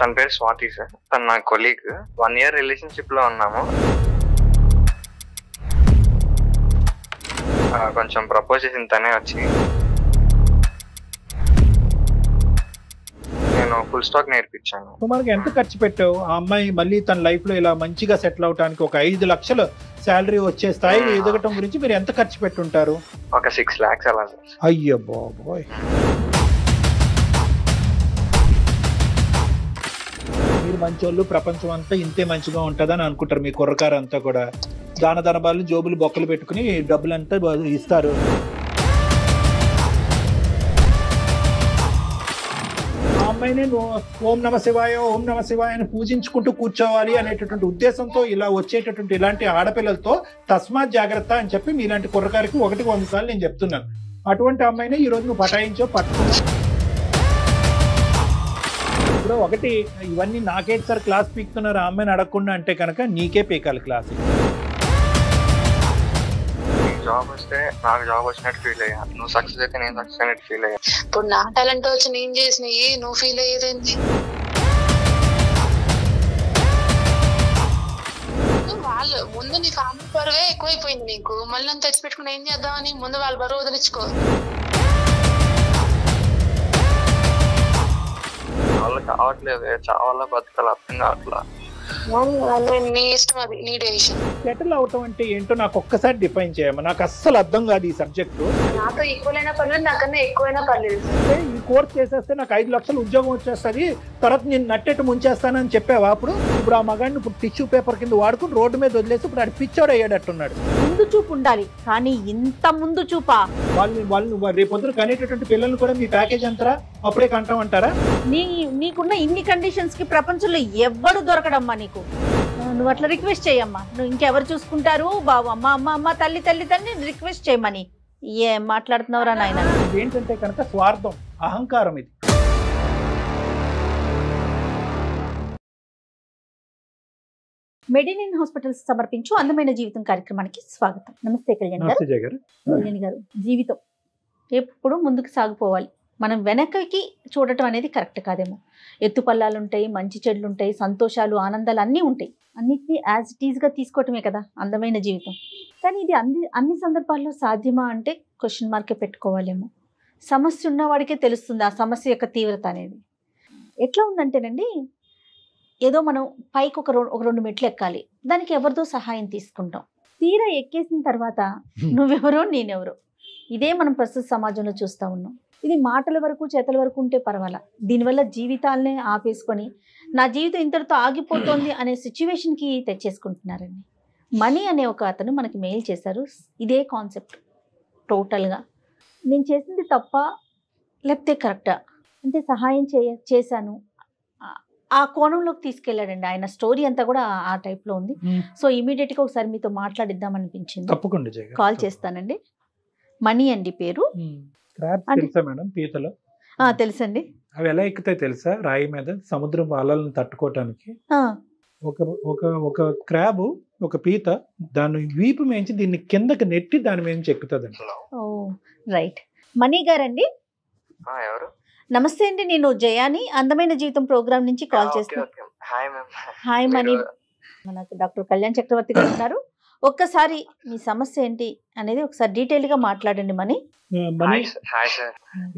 తన పేరు స్వాతి సార్. తను నా కొలీగ్. 1 year రిలేషన్షిప్ లో ఉన్నాము. కొంచెం ప్రపోజ్ చేసిన తనే వచ్చి నేను ఫుల్ స్టాక్ నేర్పించాను. సుమారుగా ఎంత ఖర్చు పెట్టావు? ఆ అమ్మాయి మళ్ళీ తన లైఫ్ లో ఇలా మంచిగా సెటిల్ అవడానికి ఒక 5 లక్షలు శాలరీ వచ్చే స్థాయిలో ఎదగటం గురించి మీరు ఎంత ఖర్చు పెట్టుంటారు? ఒక 6 lakhs అలా సార్. అయ్యో బాబోయ్. మీరు మంచోళ్ళు, ప్రపంచం అంతా ఇంతే మంచిగా ఉంటుందని అనుకుంటారు. మీ కుర్రకారు అంతా కూడా దాన ధనబాలు జోబులు బొక్కలు పెట్టుకుని డబ్బులంతా ఇస్తారు. ఆ అమ్మాయిని ఓం నమ శివాయ ఓం నమ శివాయ అని పూజించుకుంటూ కూర్చోవాలి అనేటటువంటి ఉద్దేశంతో ఇలా వచ్చేటటువంటి ఇలాంటి ఆడపిల్లలతో తస్మాత్ జాగ్రత్త అని చెప్పి మీలాంటి కుర్రకారికి 100 సార్లు నేను చెప్తున్నాను. అటువంటి అమ్మాయిని ఈ రోజు నువ్వు పటాయించో పట్టుకున్నావు. ఇప్పుడు ఒకటి, ఇవన్నీ నాకేంటి సార్ క్లాస్ పీకుతున్నారు ఆ అమ్మాయిని అడగకుండా అంటే కనుక నీకే పీకాలి క్లాస్. జాబ్ వస్తే నాకు జాబ్ వచ్చినట్టు ఫీల్ అయ్యా. నువ్వు సక్సెస్ అయితే నేను సక్సెస్ అయినట్టు ఫీల్ అయ్యా. ఇప్పుడు నా టాలెంట్ వచ్చి నేను చేసినవి నువ్వు ఫీల్ అయ్యేదేంటి? వాళ్ళు ముందు నీ ఫ్యామిలీ బరువే ఎక్కువైపోయింది నీకు. మళ్ళీ నన్ను తెచ్చిపెట్టుకుని ఏం చేద్దామని ముందు వాళ్ళ బరువు వదిలించుకో. వాళ్ళు కావట్లేదు, చావాలా బతకాలి అర్థం కావట్లా. నీ ఇష్టం, అది నీ డెసిషన్. సెటిల్ అవటం అంటే ఏంటో నాకు ఒక్కసారి డిఫైన్ చేయమ్మా. నాకు అస్సలు అర్థం కాదు ఈ సబ్జెక్టు. నాతో ఈక్వల్ అయినా పర్లేదు, నాకన్నా ఎక్కువైనా పర్లేదు. ఈ కోర్స్ చేసేస్తే నాకు 5 లక్షలు ఉద్యోగం వచ్చేస్తుంది, తర్వాత నేను నట్టెట్టు ముంచేస్తానని చెప్పావా? ఇప్పుడు ఆ మగాడిని ఇప్పుడు టిష్యూ పేపర్ కింద వాడుకుని రోడ్డు మీద వదిలేసి ఇప్పుడు ఆడు పిచ్చోడు అయ్యాడట్టున్నాడు. ముందు చూపు ఉండాలి, కానీ ఇంత ముందు చూపా? వాళ్ళు రేపొద్దున కనేటటువంటి పిల్లల్ని కూడా మీ ప్యాకేజ్ ఎంతరా అప్పుడే కంటామంటారా? నీకున్న ఇన్ని కండిషన్స్ కి ప్రపంచంలో ఎవ్వడు దొరకడమ్మా నీకు. నువ్వు అట్లా రిక్వెస్ట్ చేయమ్మా. నువ్వు ఇంకెవరు చూసుకుంటారు బాబు? అమ్మ అమ్మ అమ్మ తల్లి తల్లి తల్లి రిక్వెస్ట్ చేయమని ఏం మాట్లాడుతున్నావురా నాయన? ఏంటంటే కనుక స్వార్థం, అహంకారం ఇది. మెడినిన్ హాస్పిటల్స్ సమర్పించు అందమైన జీవితం కార్యక్రమానికి స్వాగతం. నమస్తే కళ్యాణ్ గారు. కళ్యాణ్ గారు, జీవితం ఎప్పుడు ముందుకు సాగిపోవాలి. మనం వెనకకి చూడటం అనేది కరెక్ట్ కాదేమో. ఎత్తుపల్లాలు ఉంటాయి, మంచి చెడులు ఉంటాయి, సంతోషాలు ఆనందాలు అన్నీ ఉంటాయి. అన్నిటినీ యాజ్ ఇట్ ఈజ్గా తీసుకోవటమే కదా అందమైన జీవితం. కానీ ఇది అన్ని సందర్భాల్లో సాధ్యమా అంటే క్వశ్చన్ మార్కే పెట్టుకోవాలేమో. సమస్య ఉన్నవాడికే తెలుస్తుంది ఆ సమస్య యొక్క తీవ్రత అనేది. ఎట్లా ఉందంటేనండి, ఏదో మనం పైకి ఒక 2 మెట్లు ఎక్కాలి, దానికి ఎవరిదో సహాయం తీసుకుంటాం. తీరా ఎక్కేసిన తర్వాత నువ్వెవరో నేనెవరో, ఇదే మనం ప్రస్తుత సమాజంలో చూస్తూ ఉన్నాం. ఇది మాటల వరకు చేతల వరకు ఉంటే పర్వాలా, దీనివల్ల జీవితాలనే ఆపేసుకొని నా జీవితం ఇంతటితో ఆగిపోతుంది అనే సిచ్యువేషన్కి తెచ్చేసుకుంటున్నారండి. మనీ అనే ఒక అతను మనకి మెయిల్ చేశారు. ఇదే కాన్సెప్ట్ టోటల్గా. నేను చేసింది తప్ప లేకపోతే కరెక్టా అంటే సహాయం చేశాను ఆ కోణంలోకి తీసుకెళ్ళాడండి. ఆయన స్టోరీ అంతా కూడా ఆ టైప్లో ఉంది. సో ఇమీడియట్గా ఒకసారి మీతో మాట్లాడిద్దాం అనిపించింది. తప్పకుండా కాల్ చేస్తానండి. మనీ అండి పేరు. తెలుసా మేడం పీతలో? తెలుసండి. అవి ఎలా ఎక్కుతాయి తెలుసా? రాయి మీద సముద్రం అలలను తట్టుకోవటానికి ఒక క్రాబ్, ఒక పీత దాన్ని వీపు మేంచి దీన్ని కిందకి నెట్టి దాని మీద ఎక్కుతుంది. ఓ రైట్. మనీ గారండి, ఎవరు? నమస్తే అండి, నేను జయాని అందమైన జీవితం ప్రోగ్రామ్ నుంచి కాల్ చేస్తాను. Hi money. మనకు డాక్టర్ కళ్యాణ్ చక్రవర్తి గారు ఉన్నారు. ఒక్కసారి మీ సమస్య ఏంటి అనేది ఒకసారి డీటెయిల్గా మాట్లాడండి మనీ.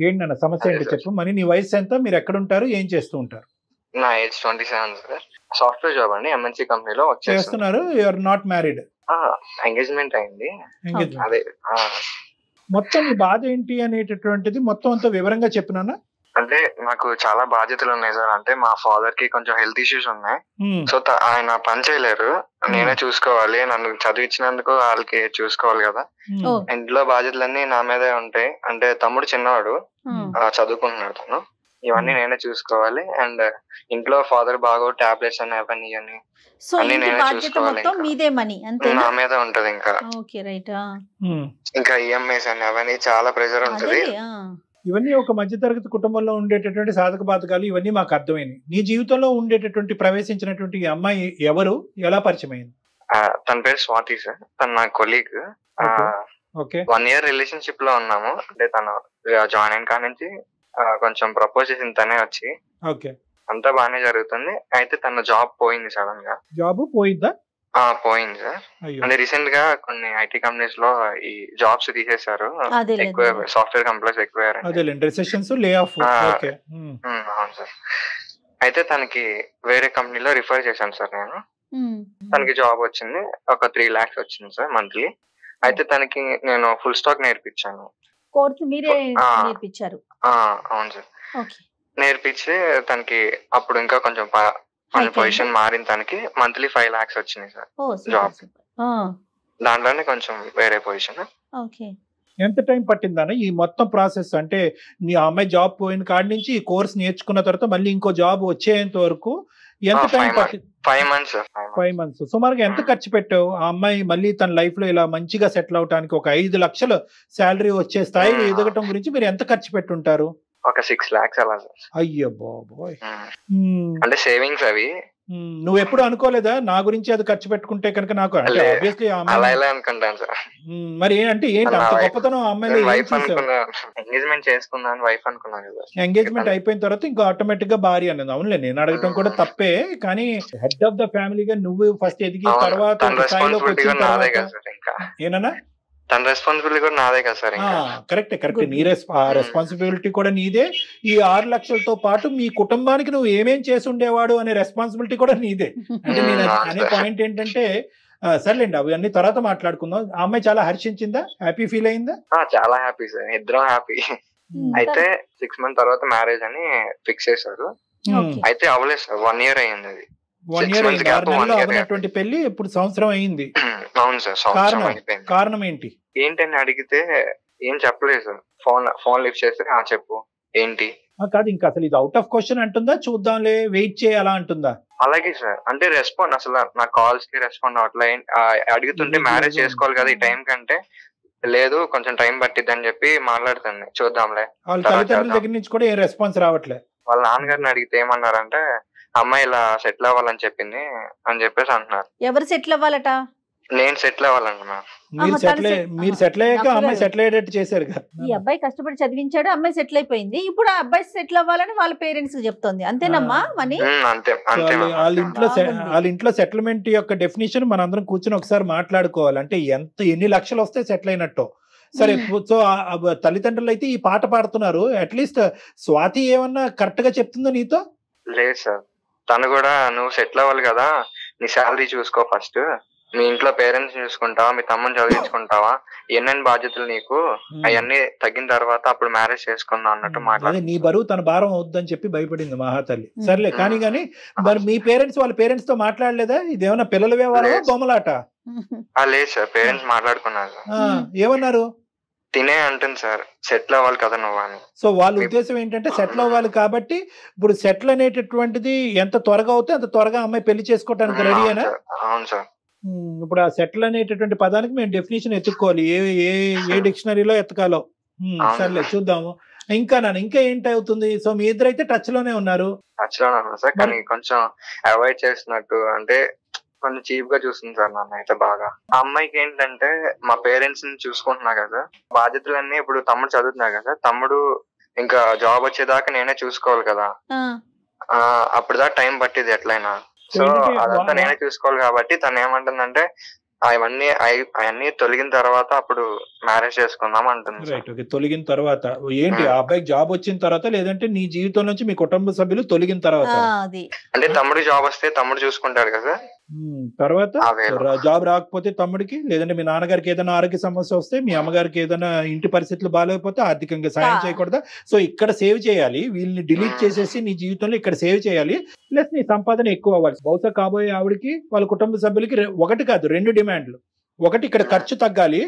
ఏంటన్న సమస్య ఏంటి చెప్పు మనీ. నీ వయసు ఎంత? మీరు ఎక్కడ ఉంటారు? ఏం చేస్తూ ఉంటారు? నా ఏజ్ 27 సార్. సాఫ్ట్వేర్ జాబ్ అండి, ఎంఎన్సీ కంపెనీలో వర్క్ చేస్తున్నారు. You are not married? Engagement అయింది. అదే మొత్తం మీ బాధ ఏంటి అనేటటువంటిది మొత్తం అంతా వివరంగా చెప్పినానా? అంటే నాకు చాలా బాధ్యతలు ఉన్నాయి సార్. అంటే మా ఫాదర్ కి కొంచెం హెల్త్ ఇష్యూస్ ఉన్నాయి. సో ఆయన పని చేయలేరు, నేనే చూసుకోవాలి. నన్ను చదివించినందుకు వాళ్ళకి చూసుకోవాలి కదా. ఇంట్లో బాధ్యతలన్నీ నా మీదే ఉంటాయి. అంటే తమ్ముడు చిన్నవాడు, చదువుకుంటున్నాడు తను. ఇవన్నీ నేనే చూసుకోవాలి. అండ్ ఇంట్లో ఫాదర్ బాగా టాబ్లెట్స్ అని అవన్నీ ఇవన్నీ నేనే చూసుకోవాలి. నా మీద ఉంటది. ఇంకా ఈఎంఐస్ అని అవన్నీ చాలా ప్రెషర్ ఉంటది. ఇవన్నీ ఒక మధ్యతరగతి కుటుంబంలో ఉండేటటువంటి సాధక బాధకాలు. ఇవన్నీ మాకు అర్థమైంది. నీ జీవితంలో ఉండేటటువంటి ప్రవేశించినటువంటి అమ్మాయి ఎవరు, ఎలా పరిచయం అయింది? తన పేరు స్వాతి సార్. తను నా కొలీగ్. 1 year రిలేషన్షిప్ లో ఉన్నాము. అంటే తను జాయిన్ అయిన కాడ నుంచి కొంచెం ప్రపోజ్ చేసిన తనే వచ్చి అంతా బాగానే జరుగుతుంది. అయితే తన జాబ్ పోయింది సడన్ గా. జాబ్ పోయిందా? పోయింది సార్. అంటే రీసెంట్ గా కొన్ని ఐటీ కంపెనీస్ లో ఈ జాబ్స్ తీసేశారు, ఎక్కువ సాఫ్ట్వేర్ కంపెనీస్ ఎక్కువ. అవును సార్. అయితే తనకి వేరే కంపెనీలో రిఫర్ చేశాను సార్ నేను. తనకి జాబ్ వచ్చింది, ఒక 3 lakhs వచ్చింది సార్ మంత్లీ. అయితే తనకి నేను ఫుల్ స్టాక్ నేర్పించాను. అవును సార్. నేర్పించి తనకి అప్పుడు ఇంకా కొంచెం పొజిషన్ మారింది. తనకి మంత్లీ 5 lakhs వచ్చింది సార్ జాబ్. దాంట్లోనే కొంచెం వేరే పొజిషన్. ఎంత టైం పట్టిందన్న ఈ మొత్తం ప్రాసెస్? అంటే నీ అమ్మాయి జాబ్ పోయిన కాడి నుంచి ఈ కోర్స్ నేర్చుకున్న తర్వాత మళ్ళీ ఇంకో జాబ్ వచ్చేంత వరకు ఎంత టైం పట్టింది? 5 months. 5 months. సుమారుగా ఎంత ఖర్చు పెట్టావు ఆ అమ్మాయి మళ్ళీ తన లైఫ్ లో ఇలా మంచిగా సెటిల్ అవడానికి? ఒక 5 లక్షలు శాలరీ వచ్చే స్థాయిలో ఎదగటం గురించి మీరు ఎంత ఖర్చు పెట్టుంటారు? ఒక 6 lakhs అలా సార్. అయ్యో బాబోయ్. అంటే సేవింగ్స్ అవి. నువ్వు ఎప్పుడు అనుకోలేదా నా గురించి అది ఖర్చు పెట్టుకుంటే కనుక నాకు? ఆబ్వియస్లీ అలా అనుకుంటాను సార్. మరి అంటే ఏంటి అంత గొప్పతనం ఆ అమ్మాయిలో? ఎంగేజ్మెంట్ చేసుకున్నాను, వైఫ్ అనుకున్నాను కదా. ఎంగేజ్మెంట్ అయిపోయిన తర్వాత ఇంకా ఆటోమేటిక్ గా భార్య అన్నది. అవునులే, నేను అడగటం కూడా తప్పే, కానీ హెడ్ ఆఫ్ ద ఫ్యామిలీగా నువ్వు ఫస్ట్ ఎదిగి తర్వాత ఏనన్నా తన రెస్పాన్సిబిలిటీ కూడా నాదే కదా సార్. కరెక్ట్. నీ రెస్పాన్సిబిలిటీ కూడా నీదే. ఈ 6 లక్షలతో పాటు మీ కుటుంబానికి నువ్వు ఏమేం చేసి ఉండేవాడు అనే రెస్పాన్సిబిలిటీ కూడా నీదే. అంటే నేను అనే పాయింట్ ఏంటంటే, సర్లేండి అవన్నీ తర్వాత మాట్లాడుకుందాం. ఆ అమ్మాయి చాలా హర్షించిందా? హ్యాపీ ఫీల్ అయిందా? చాలా హ్యాపీ సార్, ఇద్దరం హ్యాపీ. అయితే 6 months తర్వాత మ్యారేజ్ అని ఫిక్స్ చేశారు. అయితే అవ్వలేదు సార్, 1 year అయ్యింది. అది 1 year అవ్వనటువంటి పెళ్లి ఇప్పుడు సంవత్సరం అయింది. అవును సార్. కారణం ఏంటని అడిగితే ఏం చెప్పలేదు సార్. ఫోన్ లిఫ్ట్ చేస్తే చెప్పు ఏంటి కాదు, ఇంకా అసలు ఇది అవుట్ ఆఫ్ క్వశ్చన్ అంటుందా, చూద్దాంలే వెయిట్ చేయాలా అంటుందా? అలాగే సార్. అంటే రెస్పాండ్ అసలు నా కాల్స్ కి రెస్పాండ్ అట్లా అడుగుతుంటే మ్యారేజ్ చేసుకోవాలి కదా ఈ టైం కంటే, లేదు కొంచెం టైం పట్టిద్ది అని చెప్పి మాట్లాడుతుంది. చూద్దాంలే. వాళ్ళ తల్లిదండ్రుల దగ్గర నుంచి కూడా ఏం రెస్పాన్స్ రావట్లే. వాళ్ళ నాన్నగారిని అడిగితే ఏమన్నారంటే, అమ్మాయి ఇలా సెటిల్ అవ్వాలని చెప్పింది అని చెప్పేసి అంటున్నారు. ఎవరు సెటిల్ అవ్వాలట? నేను సెటిల్ అవ్వాలన్నా. మీరు సెటిల్ అయ్యాక అమ్మాయి సెటిల్ అయ్యేటట్టు చేశారు కదా. ఈ అబ్బాయి కష్టపడి చదివించాడు, అమ్మాయి సెటిల్ అయిపోయింది. ఇప్పుడు ఆ అబ్బాయి సెటిల్ అవ్వాలని వాళ్ళ పేరెంట్స్ చెప్తోంది. అంతేనమ్మా? మనీ వాళ్ళ ఇంట్లో సెటిల్మెంట్ యొక్క డెఫినేషన్ మనందరం కూర్చొని ఒకసారి మాట్లాడుకోవాలి. అంటే ఎన్ని లక్షలు వస్తే సెటిల్ అయినట్టు. సరే, సో తల్లిదండ్రులు అయితే ఈ పాట పాడుతున్నారు. అట్లీస్ట్ స్వాతి ఏమన్నా కరెక్ట్ గా చెప్తుందో నీతో? లేదు సార్, తను కూడా నువ్వు సెటిల్ అవ్వాలి కదా, నీ శాలరీ చూసుకో ఫస్ట్, మీ ఇంట్లో పేరెంట్స్ చూసుకుంటావా, మీ తమ్ముని చదివించుకుంటావా, ఎన్నెన్ని బాధ్యతలు నీకు, అవన్నీ తగ్గిన తర్వాత అప్పుడు మ్యారేజ్ చేసుకుందాం అన్నట్టు మాట్లాడి. నీ బరువు తన భారం అవుద్దని చెప్పి భయపడింది మహాతల్లి. సర్లే, కానీ మరి మీ పేరెంట్స్ వాళ్ళ పేరెంట్స్ తో మాట్లాడలేదా? ఇదేమన్నా పిల్లల వ్యవహారం, బొమ్మలాట? లేదు సార్, పేరెంట్స్ మాట్లాడుకున్నారు. ఏమన్నారు? తినే అంటుంది సార్, సెటిల్ అవ్వాలి కదా నువ్వు అని. సో వాళ్ళ ఉద్దేశం ఏంటంటే సెటిల్ అవ్వాలి కాబట్టి ఇప్పుడు సెటిల్ అనేటటువంటిది ఎంత త్వరగా అవుతే అంత త్వరగా అమ్మాయి పెళ్లి చేసుకోవడానికి రెడీనా? అవును సార్. ఇప్పుడు ఆ సెటిల్ అనేటటువంటి పదానికి మేము డెఫినేషన్ ఎత్తుక్కోవాలి, ఏ డిక్షనరీలో ఎత్తకాలో. సర్లే చూద్దాము. ఇంకా ఏంటి అవుతుంది? సో మీ ఇద్దరు అయితే టచ్ లోనే ఉన్నారు? టచ్ లోనే ఉన్నారు సార్, కానీ కొంచెం అవాయిడ్ చేస్తున్నట్టు, అంటే కొంచెం చీప్ గా చూస్తుంది సార్ నన్ను అయితే బాగా. ఆ అమ్మాయికి ఏంటంటే మా పేరెంట్స్ ని చూసుకుంటున్నా కదా, బాధ్యతలన్నీ ఇప్పుడు తమ్ముడు చదువుతున్నా కదా, తమ్ముడు ఇంకా జాబ్ వచ్చేదాకా నేనే చూసుకోవాలి కదా, అప్పుడు దాకా టైం పట్టింది ఎట్లయినా. సో అదంతా నేనే చూసుకోవాలి కాబట్టి తను ఏమంటుందంటే అవన్నీ తొలగిన తర్వాత అప్పుడు మ్యారేజ్ చేసుకుందాం అంటుంది. తొలగిన తర్వాత ఏంటి? ఆ అబ్బాయికి జాబ్ వచ్చిన తర్వాత, లేదంటే నీ జీవితం నుంచి మీ కుటుంబ సభ్యులు తొలగిన తర్వాత? అంటే తమ్ముడు జాబ్ వస్తే తమ్ముడు చూసుకుంటాడు కదా, తర్వాత జాబ్ రాకపోతే తమ్ముడికి, లేదంటే మీ నాన్నగారికి ఏదైనా ఆరోగ్య సమస్య వస్తే, మీ అమ్మగారికి ఏదైనా ఇంటి పరిస్థితులు బాగాలేకపోతే ఆర్థికంగా సాయం చేయకూడదా? సో ఇక్కడ సేవ్ చేయాలి, వీళ్ళని డిలీట్ చేసేసి నీ జీవితంలో ఇక్కడ సేవ్ చేయాలి. ప్లస్ నీ సంపాదన ఎక్కువ అవ్వాలి. బహుశా కాబోయే ఆవిడికి వాళ్ళ కుటుంబ సభ్యులకి 1 కాదు 2 డిమాండ్లు. ఒకటి ఇక్కడ ఖర్చు తగ్గాలి,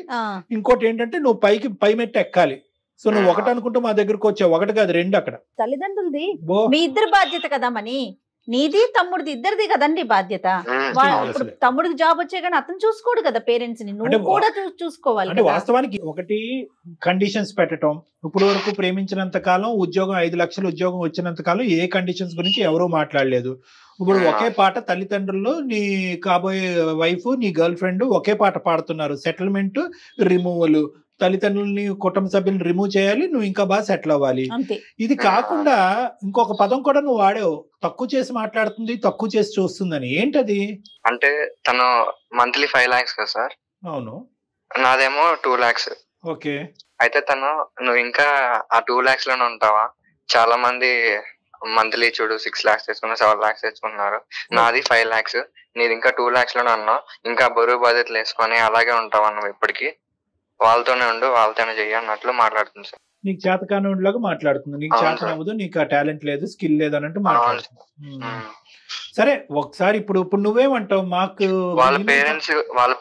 ఇంకోటి ఏంటంటే నువ్వు పై మెట్టు ఎక్కాలి. సో నువ్వు ఒకటి అనుకుంటూ మా దగ్గరకు వచ్చావు, 1 కాదు 2. అక్కడ తల్లిదండ్రులది మీ ఇద్దరు బాధ్యత కదా మని, నీది తమ్ముడిది ఇద్దరిది కదండి బాధ్యత. తమ్ముడికి జాబ్ వచ్చే కానీ అతను చూసుకోడు కదా పేరెంట్స్ ని, నువ్వు కూడా చూసుకోవాలి. అంటే వాస్తవానికి ఒకటి కండిషన్స్ పెట్టడం. ఇప్పుడు వరకు ప్రేమించినంత కాలం, ఉద్యోగం 5 లక్షలు ఉద్యోగం వచ్చినంత కాలం ఏ కండిషన్స్ గురించి ఎవరూ మాట్లాడలేదు. ఇప్పుడు ఒకే పాట తల్లిదండ్రులు, నీ కాబోయే వైఫ్, నీ గర్ల్ ఫ్రెండ్ ఒకే పాట పాడుతున్నారు. సెటిల్మెంట్, రిమూవల్, తల్లిదండ్రులని కుటుంబ సభ్యులను రిమూవ్ చేయాలి, నువ్వు ఇంకా బాగా సెటిల్ అవ్వాలి. ఇది కాకుండా ఇంకొక పదం కూడా నువ్వు వాడావు, తక్కువ చేసి మాట్లాడుతుంది, తక్కువ చేసి చూస్తుందని. ఏంటది? అంటే తను మంత్లీ 5 lakhs కదా సార్. అవును. నాదేమో 2 lakhs. ఓకే. అయితే తను నువ్వు ఇంకా ఆ 2 lakhs లోనే ఉంటావా, చాలా మంది మంత్లీ చూడు 6 lakhs తెచ్చుకున్నారు, 7 lakhs తెచ్చుకున్నారు, నాది 5 lakhs, నీది ఇంకా 2 lakhs లోనే ఉన్నావు, ఇంకా బరువు బాధ్యతలు వేసుకొని అలాగే ఉంటావా నువ్వు, ఇప్పటికీ వాళ్ళతోనే ఉండు, వాళ్ళతోనే చెయ్యి అన్నట్లు మాట్లాడుతుంది సార్. నీకు చేతకానులాగా మాట్లాడుతుంది, నీకు చేత అవ్వదు, నీకు టాలెంట్ లేదు, స్కిల్ లేదు అన్నట్టు మాట్లాడుతుంది. సరే ఒకసారి ఇప్పుడు నువ్వేమంటావు? మాకు వాళ్ళ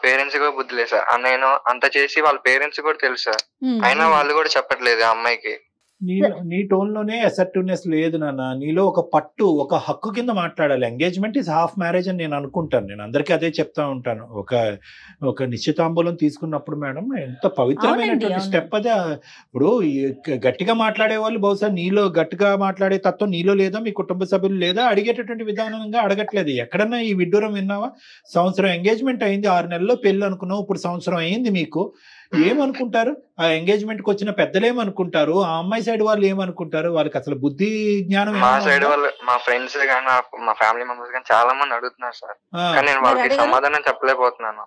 పేరెంట్స్ కూడా బుద్ధి లేదు సార్. నేను అంత చేసి వాళ్ళ పేరెంట్స్ కూడా తెలుసు సార్, అయినా వాళ్ళు కూడా చెప్పట్లేదు ఆ అమ్మాయికి. నీ టోన్ లోనే అసర్టివ్నెస్ లేదు నాన్న, నీలో ఒక పట్టు, ఒక హక్కు కింద మాట్లాడాలి. ఎంగేజ్మెంట్ ఇస్ హాఫ్ మ్యారేజ్ అని నేను అనుకుంటాను, నేను అందరికీ అదే చెప్తా ఉంటాను. ఒక నిశ్చితాంబూలం తీసుకున్నప్పుడు మేడం ఎంత పవిత్రమైనటువంటి స్టెప్ అదే. ఇప్పుడు గట్టిగా మాట్లాడే వాళ్ళు బహుశా నీలో గట్టిగా మాట్లాడే తత్వం నీలో లేదా, మీ కుటుంబ సభ్యులు లేదా, అడిగేటటువంటి విధానంగా అడగట్లేదు. ఎక్కడన్నా ఈ విడ్డూరం విన్నావా? సంవత్సరం ఎంగేజ్మెంట్ అయింది, 6 నెలల్లో పెళ్లి అనుకున్నావు, ఇప్పుడు సంవత్సరం అయింది. మీకు ఏమనుకుంటారు? ఆ ఎంగేజ్మెంట్ కి వచ్చిన పెద్దలు ఏమనుకుంటారు? ఆ అమ్మాయి సైడ్ వాళ్ళు ఏమనుకుంటారు? వాళ్ళకి అసలు బుద్ధి జ్ఞానం? మా సైడ్ వాళ్ళు, మా ఫ్రెండ్స్ గానీ మా ఫ్యామిలీ మెంబర్స్ గానీ చాలా మంది అడుగుతున్నారు సార్, కానీ నేను వాళ్ళకి సమాధానం చెప్పలేకపోతున్నాను.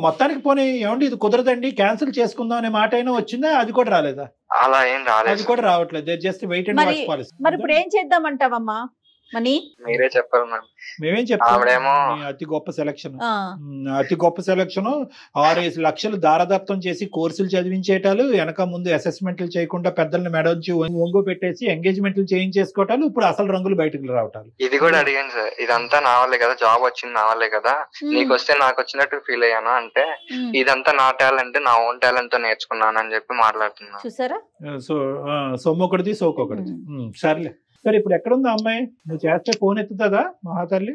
మొత్తానికి పోనీ ఏమండి ఇది కుదరదండి, క్యాన్సిల్ చేసుకుందాం అనే మాట అయినా వచ్చిందా? అది కూడా రాలేదా? అలా ఏం రాలేదు, అది కూడా రావట్లేదు. Just wait and watch policy. మరి ఇప్పుడు ఏం చేద్దామంటావమ్మా? మీరే చెప్పాలి మేడం. మేమేం చెప్తాము? అతి గొప్ప సెలక్షన్, 6-5 లక్షలు దారదత్తం చేసి కోర్సులు చదివించేటాలు, వెనక ముందు అసెస్మెంట్లు చేయకుండా పెద్దల్ని మెడొంచి ఒంగు పెట్టేసి ఎంగేజ్మెంట్లు చేయించేసుకోవటాలు, ఇప్పుడు అసలు రంగులు బయటకు రావటాలు. ఇది కూడా అడిగాను సార్, ఇదంతా నా వల్లే కదా, జాబ్ వచ్చింది నా వల్లే కదా, నీకు వస్తే నాకు వచ్చినట్టు ఫీల్ అయ్యాను అంటే, ఇదంతా నా టాలెంట్, నా ఓన్ టాలెంట్ తో నేర్చుకున్నాను అని చెప్పి మాట్లాడుతున్నాను. చూసారా? సో సొమ్మొకటిది సోకొకటిది. సర్లే, సరే ఇప్పుడు ఎక్కడుందా అమ్మాయి? నువ్వు చేస్తే ఫోన్ ఎత్తుతుందా మహాతల్లి?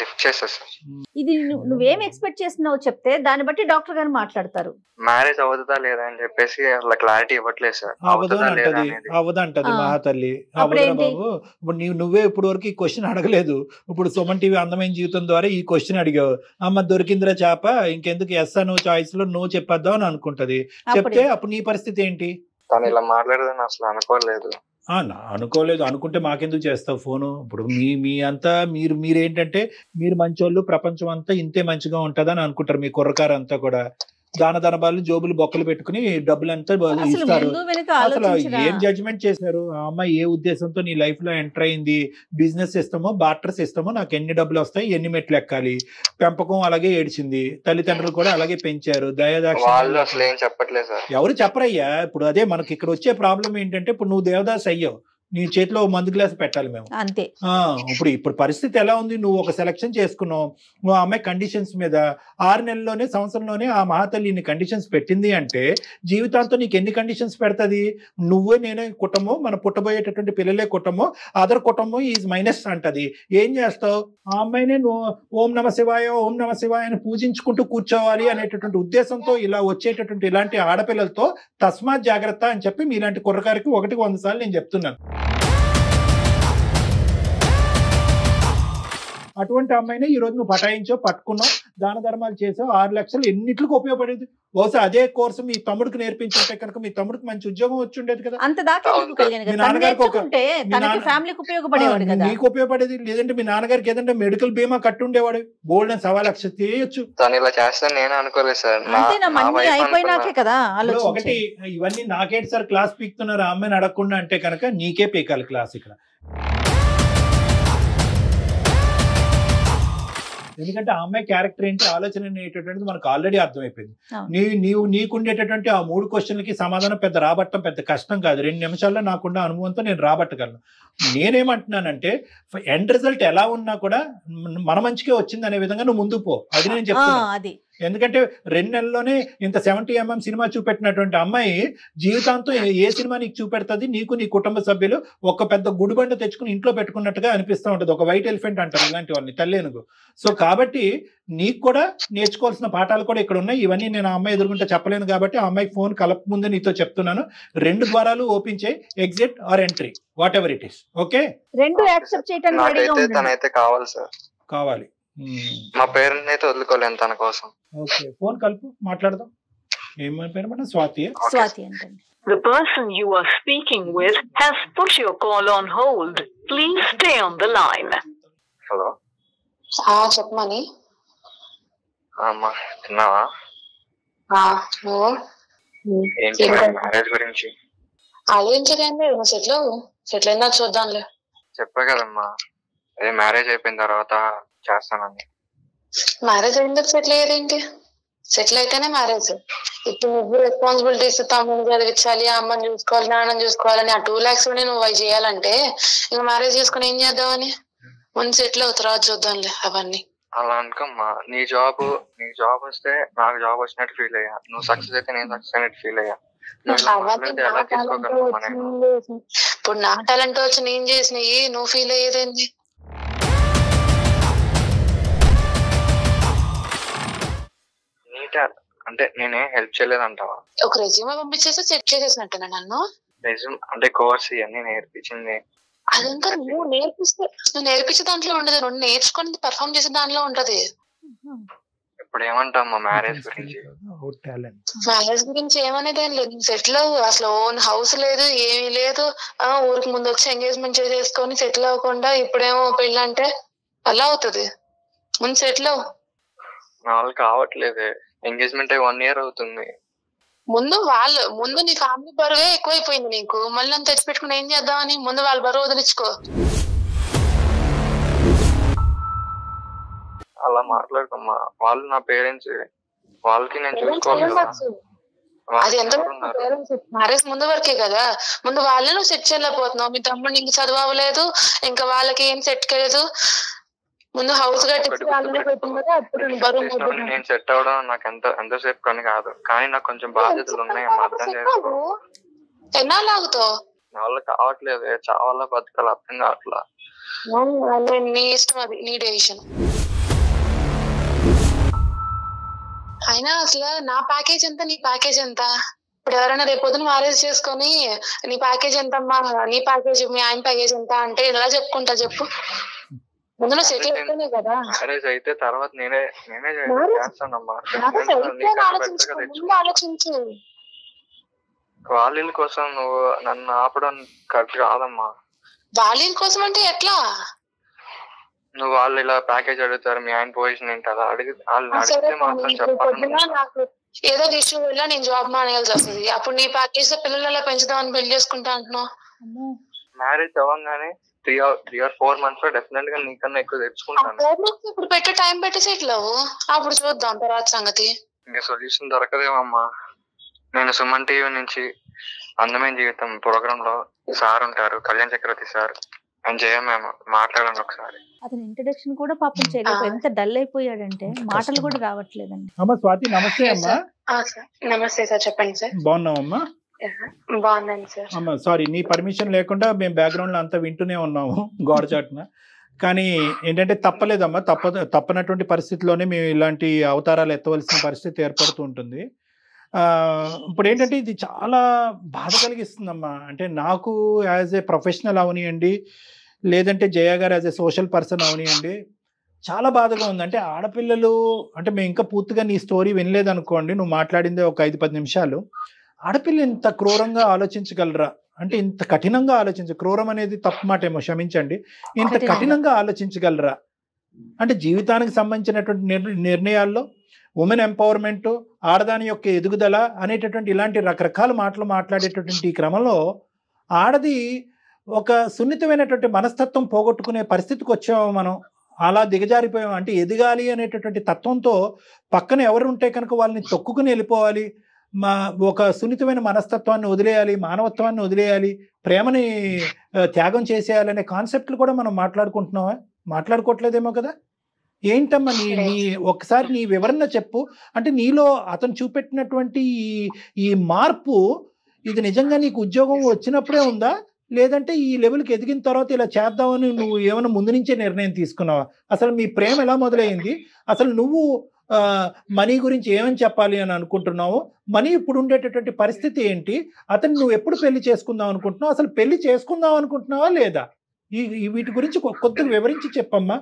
లిఫ్ట్ చేస్తా సార్. ఇది నువ్వేం ఎక్స్పెక్ట్ చేస్తున్నావు చెప్తే దాన్ని బట్టి డాక్టర్ గారు మాట్లాడతారు. మ్యారేజ్ అవుతుందా లేదా అని చెప్పేసి అట్లా క్లారిటీ ఇవ్వట్లేదు సార్. అవదంటది మహాతల్లి. అవదా బాబు, ఇప్పుడు నువ్వే ఇప్పుడు వరకు ఈ క్వశ్చన్ అడగలేదు, ఇప్పుడు సుమన్ టీవీ అందమైన జీవితం ద్వారా ఈ క్వశ్చన్ అడిగావు. అమ్మ దొరికిందిరా చేప, ఇంకెందుకు ఎస్సా నువ్వు చాయిస్ లో నువ్వు చెప్పేద్దాం అని అనుకుంటది. చెప్తే అప్పుడు నీ పరిస్థితి ఏంటి? తను ఇలా మాట్లాడదని అసలు అనుకోలేదు. అనుకోలేదు అనుకుంటే మాకెందుకు చేస్తావు ఫోను? ఇప్పుడు మీ అంతా మీరేంటంటే మీరు మంచోళ్ళు, ప్రపంచం అంతా ఇంతే మంచిగా ఉంటదని అనుకుంటారు. మీ కుర్రకారు అంతా కూడా దాన దనబాలు జోబులు బొక్కలు పెట్టుకుని డబ్బులంతా ఇస్తారు. అసలు ఏం జడ్జిమెంట్ చేశారు? ఆ అమ్మాయి ఏ ఉద్దేశంతో నీ లైఫ్ లో ఎంటర్ అయింది? బిజినెస్ సిస్టమో బార్టర్ సిస్టమో, నాకు ఎన్ని డబ్బులు వస్తాయి, ఎన్ని మెట్లు ఎక్కాలి, పెంపకం అలాగే ఏడ్చింది, తల్లిదండ్రులు కూడా అలాగే పెంచారు, దయాదాక్షిణ్యాలు అసలు ఏం చెప్పట్లేదు సార్. ఎవరు చెప్పరయ్యా. ఇప్పుడు అదే మనకి ఇక్కడ వచ్చే ప్రాబ్లం ఏంటంటే, ఇప్పుడు నువ్వు దేవదాస్ అయ్యావు, నీ చేతిలో మందు గ్లాస్ పెట్టాలి మేము అంతే. ఇప్పుడు పరిస్థితి ఎలా ఉంది? నువ్వు ఒక సెలక్షన్ చేసుకున్నావు, నువ్వు ఆ అమ్మాయి కండిషన్స్ మీద 6 నెలల్లోనే సంవత్సరంలోనే ఆ మహాతల్లి ఇన్ని కండిషన్స్ పెట్టింది అంటే, జీవితాంతో నీకు ఎన్ని కండిషన్స్ పెడతది? నువ్వే నేనే కుటుంబం, మన పుట్టబోయేటటువంటి పిల్లలే కుటుంబం, అదర్ కుటుంబం ఈజ్ మైనస్ అంటది. ఏం చేస్తావు? ఆ అమ్మాయినే నువ్వు ఓం నమ శివాయ ఓం నమ శివాయ అని పూజించుకుంటూ కూర్చోవాలి అనేటటువంటి ఉద్దేశంతో ఇలా వచ్చేటటువంటి ఇలాంటి ఆడపిల్లలతో తస్మాత్ జాగ్రత్త అని చెప్పి మీలాంటి కుర్రకారికి 100 సార్లు నేను చెప్తున్నాను. అటువంటి అమ్మాయినే ఈ రోజు నువ్వు పటాయించావు, పట్టుకున్నావు, దాన ధర్మాలు చేసావు, 6 లక్షలు ఎన్నిట్లకు ఉపయోగపడేది. బహుశా అదే కోర్సు మీ తమ్ముడికి నేర్పించుంటే కనుక మీ తమ్ముడికి మంచి ఉద్యోగం వచ్చి ఉండేది కదా. నీకు ఉపయోగపడేది. లేదంటే మీ నాన్నగారికి ఏదంటే మెడికల్ బీమా కట్టి ఉండేవాడు, బోల్డ్ అని 1.25 లక్షలు తీయచ్చు. నేను అనుకోలేదు సార్. ఒకటి ఇవన్నీ నాకేంటి సార్ క్లాస్ పీకుతున్నారు ఆ అమ్మాయిని అడగకుండా అంటే కనుక నీకే పీకాలి క్లాస్ ఇక్కడ. ఎందుకంటే ఆ అమ్మాయి క్యారెక్టర్ ఏంటి, ఆలోచన అనేటటువంటిది మనకు ఆల్రెడీ అర్థమైపోయింది. నీకుండేటటువంటి ఆ 3 క్వశ్చన్లకి సమాధానం పెద్ద రాబట్టం పెద్ద కష్టం కాదు. 2 నిమిషాల్లో నాకున్న అనుభవంతో నేను రాబట్టగలను. నేనేమంటున్నానంటే, ఎండ్ రిజల్ట్ ఎలా ఉన్నా కూడా మన మంచికే వచ్చింది అనే విధంగా నువ్వు ముందుకు పో. అది నేను చెప్తాను. ఎందుకంటే 2 నెలల్లోనే ఇంత 70mm సినిమా చూపెట్టినటువంటి అమ్మాయి జీవితాంతం ఏ సినిమా నీకు చూపెడుతుంది? నీకు నీ కుటుంబ సభ్యులు ఒక పెద్ద గుడిబండ తెచ్చుకుని ఇంట్లో పెట్టుకున్నట్టుగా అనిపిస్తూ ఉంటుంది. ఒక వైట్ ఎలిఫెంట్ అంటారు ఇలాంటి వాళ్ళని, తల్లేనుగు. సో కాబట్టి నీకు కూడా నేర్చుకోవాల్సిన పాఠాలు కూడా ఇక్కడ ఉన్నాయి. ఇవన్నీ నేను ఆ అమ్మాయి ఎదుర్కొంటే చెప్పలేను కాబట్టి ఆ అమ్మాయికి ఫోన్ కలప ముందే నీతో చెప్తున్నాను. 2 ద్వారాలు ఓపెన్ చేయి, exit or entry, whatever it is. Okay, 2 accept చేయడానికి కావాలి సార్. కావాలి. మా పేరెంట్స్ అయితే వదులుకోలేను తన కోసం. ఓకే, ఫోన్ కలుపు, మాట్లాడదాం. ఏమని పేరు మేడం? స్వాతి. స్వాతి అంటండి. The person you are speaking with has put your call on hold. Please stay on the line. Hello. చెప్పమని. అమ్మా తిన్నావా? నువ్వు ఏంటి మ్యారేజ్ గురించి ఆలోచించకండి. నువ్వు సెటిల్ అయినా చూద్దాంలే. చెప్పా కదమ్మా, అదే మ్యారేజ్ అయిపోయిన తర్వాత చేస్తానని. మ్యారేజ్ అయింది సెటిల్ అయ్యేదేంటి? సెటిల్ అయితేనే మ్యారేజ్. ఇప్పుడు నువ్వు రెస్పాన్సిబిలిటీస్, తమ్ముని చదివించాలి, అమ్మని చూసుకోవాలి, నాన్నని చూసుకోవాలని ఆ 2 lakhs నువ్వు అవి చేయాలంటే ఇంకా మ్యారేజ్ చేసుకుని ఏం చేద్దామని? ముందు సెటిల్ అవుతారా చూద్దాంలే అవన్నీ. అలా అనుకోమ్మా, నీ జాబ్ వస్తే నాకు జాబ్ వచ్చినట్టు ఫీల్ అయ్యా, నువ్వు సక్సెస్ అయితే నేను సక్సెస్ అయినట్టు ఫీల్ అయ్యా. ఇప్పుడు నా టాలెంట్ వచ్చి నేను చేసినవి నువ్వు ఫీల్ అయ్యేదేంటి? అంటే నేనే హెల్ప్ చేయలేదంటావా? ఒక రెజ్యూమే పంపించేసి సెట్ చేసేసినట్టున్నా నన్ను. రెజ్యూమ్ అంటే కోర్స్ ఇవన్నీ నేర్పించింది. అదంతా నువ్వు నేర్పించే దాంట్లో ఉండదు, నువ్వు నేర్చుకుని పర్ఫార్మ్ చేసే దాంట్లో ఉంటది. ఇప్పుడు ఏమంటామ్మా మ్యారేజ్ గురించి? మ్యారేజ్ గురించి ఏమనేది ఏం లేదు. సెటిల్ అవ్వు. అసలు ఓన్ హౌస్ లేదు, ఏమీ లేదు. ఊరికి ముందు వచ్చి ఎంగేజ్మెంట్ చేసుకొని సెటిల్ అవ్వకుండా ఇప్పుడేమో పెళ్ళి అంటే అలా అవుతుంది. ముందు సెటిల్ అవ్వు. వాళ్ళు కావట్లేదే, ఎంగేజ్మెంట్ 1 year అవుతుంది. ముందు నీ ఫ్యామిలీ బరువే ఎక్కువైపోయింది నీకు. మళ్ళీ అంత తెచ్చిపెట్టుకుని ఏం చేద్దామని ముందు వాళ్ళ బరువు వదిలించుకో. అలా మాట్లాడుకోమ్మా, వాళ్ళు నా పేరెంట్స్, వాళ్ళకి నేను చూసుకోవాలి. అది ఎంత మ్యారేజ్ ముందు వరకే కదా. ముందు వాళ్ళే నువ్వు సెట్ చేయలేకపోతున్నావు. మీ తమ్ముడు ఇంక చదువు అవ్వలేదు, ఇంకా వాళ్ళకి ఏం సెట్ కాలేదు. ముందు హౌస్ కట్టించి వాళ్ళనే పెట్టింది కదా. అప్పుడు నేను సెట్ అవ్వడం నాకు ఎంతసేపు కానీ కాదు, కానీ నాకు కొంచెం బాధ్యతలు ఉన్నాయి. అర్థం చేసుకో. ఎన్నాళ్ళు ఆగుతావు? వాళ్ళు కావట్లేదు, చావాలా బతకాలి అర్థం కావట్లా. నీ ఇష్టం, అది నీ డెసిషన్. అయినా అసలు నా ప్యాకేజ్ ఎంత, నీ ప్యాకేజ్ ఎంత? ఇప్పుడు ఎవరైనా రేపు పొద్దున మ్యారేజ్ చేసుకొని నీ ప్యాకేజ్ ఎంత అమ్మా, నీ ప్యాకేజ్, మీ ఆయన ప్యాకేజ్ ఎంత అంటే ఎలా చెప్పుకుంటా చెప్పు? ముందు సెటిల్ అయితేనే కదా. మ్యారేజ్ అయితే తర్వాత నేనే చేస్తానమ్మా. ఆలోచించు. వాళ్ళ కోసం నువ్వు నన్ను ఆపడం కరెక్ట్ కాదమ్మా. వాళ్ళ కోసం అంటే ఎట్లా? నువ్వు వాళ్ళు ఇలా ప్యాకేజ్ అడుగుతారు, మీ ఆయన పొజిషన్ ఏంటి అలా అడిగితే మాత్రం చెప్పాలి. నాకు ఏదో ఇష్యూ వల్ల నేను జాబ్ మానేయాల్సి వస్తుంది. అప్పుడు నీ ప్యాకేజ్ తో పిల్లలు ఎలా పెంచుదామని పెళ్లి చేసుకుంటా అంటున్నావు. మ్యారేజ్ అవ్వగానే 3 or 4 months లో డెఫినెట్ గా నీకన్నా ఎక్కువ తెచ్చుకుంటాను. ఇప్పుడు పెట్టే టైం పెట్టి సెటిల్ అవ్వు, అప్పుడు చూద్దాం తర్వాత సంగతి. ఇంకా సొల్యూషన్ దొరకదేమమ్మా. నేను సుమన్ టీవీ నుంచి అందమైన జీవితం ప్రోగ్రామ్ లో సార్ ఉంటారు, కళ్యాణ్ చక్రవర్తి సార్, అని మేము మాట్లాడండి ఒకసారి. అతని ఇంట్రడక్షన్ కూడా పాపం చేయలేదు, ఎంత డల్ అయిపోయాడంటే మాటలు కూడా రావట్లేదండి. అమ్మా స్వాతి, నమస్తే అమ్మా. నమస్తే సార్, చెప్పండి సార్. బాగున్నావమ్మా? బాగున్నాను సార్. అమ్మా సారీ, నీ పర్మిషన్ లేకుండా మేము బ్యాక్గ్రౌండ్ లో అంతా వింటూనే ఉన్నాము గోడ చాటున. కానీ ఏంటంటే తప్పలేదమ్మా, తప్పనటువంటి పరిస్థితిలోనే మేము ఇలాంటి అవతారాలు ఎత్తవలసిన పరిస్థితి ఏర్పడుతూ ఉంటుంది. ఇప్పుడు ఏంటంటే ఇది చాలా బాధ కలిగిస్తుందమ్మా. అంటే నాకు యాజ్ ఏ ప్రొఫెషనల్ అవనియండి, లేదంటే జయ గారు యాజ్ ఏ సోషల్ పర్సన్ అవనియండి, చాలా బాధగా ఉంది. అంటే ఆడపిల్లలు అంటే మేము ఇంకా పూర్తిగా నీ స్టోరీ వినలేదనుకోండి, నువ్వు మాట్లాడిందే ఒక 5-10 నిమిషాలు. ఆడపిల్ల ఇంత క్రూరంగా ఆలోచించగలరా? అంటే ఇంత కఠినంగా క్రూరం అనేది తప్పు మాట ఏమో, క్షమించండి. ఇంత కఠినంగా ఆలోచించగలరా? అంటే జీవితానికి సంబంధించినటువంటి నిర్ణయాల్లో ఉమెన్ ఎంపవర్మెంట్, ఆడదాని యొక్క ఎదుగుదల అనేటటువంటి ఇలాంటి రకరకాల మాటలు మాట్లాడేటటువంటి ఈ క్రమంలో ఆడది ఒక సున్నితమైనటువంటి మనస్తత్వం పోగొట్టుకునే పరిస్థితికి వచ్చాము మనం. అలా దిగజారిపోయాం. అంటే ఎదగాలి అనేటటువంటి తత్వంతో పక్కన ఎవరు ఉంటే కనుక వాళ్ళని తొక్కుకుని వెళ్ళిపోవాలి, ఒక సున్నితమైన మనస్తత్వాన్ని వదిలేయాలి, మానవత్వాన్ని వదిలేయాలి, ప్రేమని త్యాగం చేసేయాలనే కాన్సెప్ట్లు కూడా మనం మాట్లాడుకోవట్లేదేమో కదా. ఏంటమ్మా నీ ఒకసారి నీ వివరణ చెప్పు. అంటే నీలో అతను చూపెట్టినటువంటి ఈ మార్పు, ఇది నిజంగా నీకు ఉద్యోగం వచ్చినప్పుడే ఉందా, లేదంటే ఈ లెవెల్కి ఎదిగిన తర్వాత ఇలా చేద్దామని నువ్వు ఏమైనా ముందు నుంచే నిర్ణయం తీసుకున్నావా? అసలు మీ ప్రేమ ఎలా మొదలైంది? అసలు నువ్వు మనీ గురించి ఏమని చెప్పాలి అని అనుకుంటున్నావు? మనీ ఇప్పుడు ఉండేటటువంటి పరిస్థితి ఏంటి? అతను నువ్వు ఎప్పుడు పెళ్లి చేసుకుందాం అనుకుంటున్నావు? అసలు పెళ్లి చేసుకుందాం అనుకుంటున్నావా లేదా? వీటి గురించి కొద్దిగా వివరించి చెప్పమ్మా.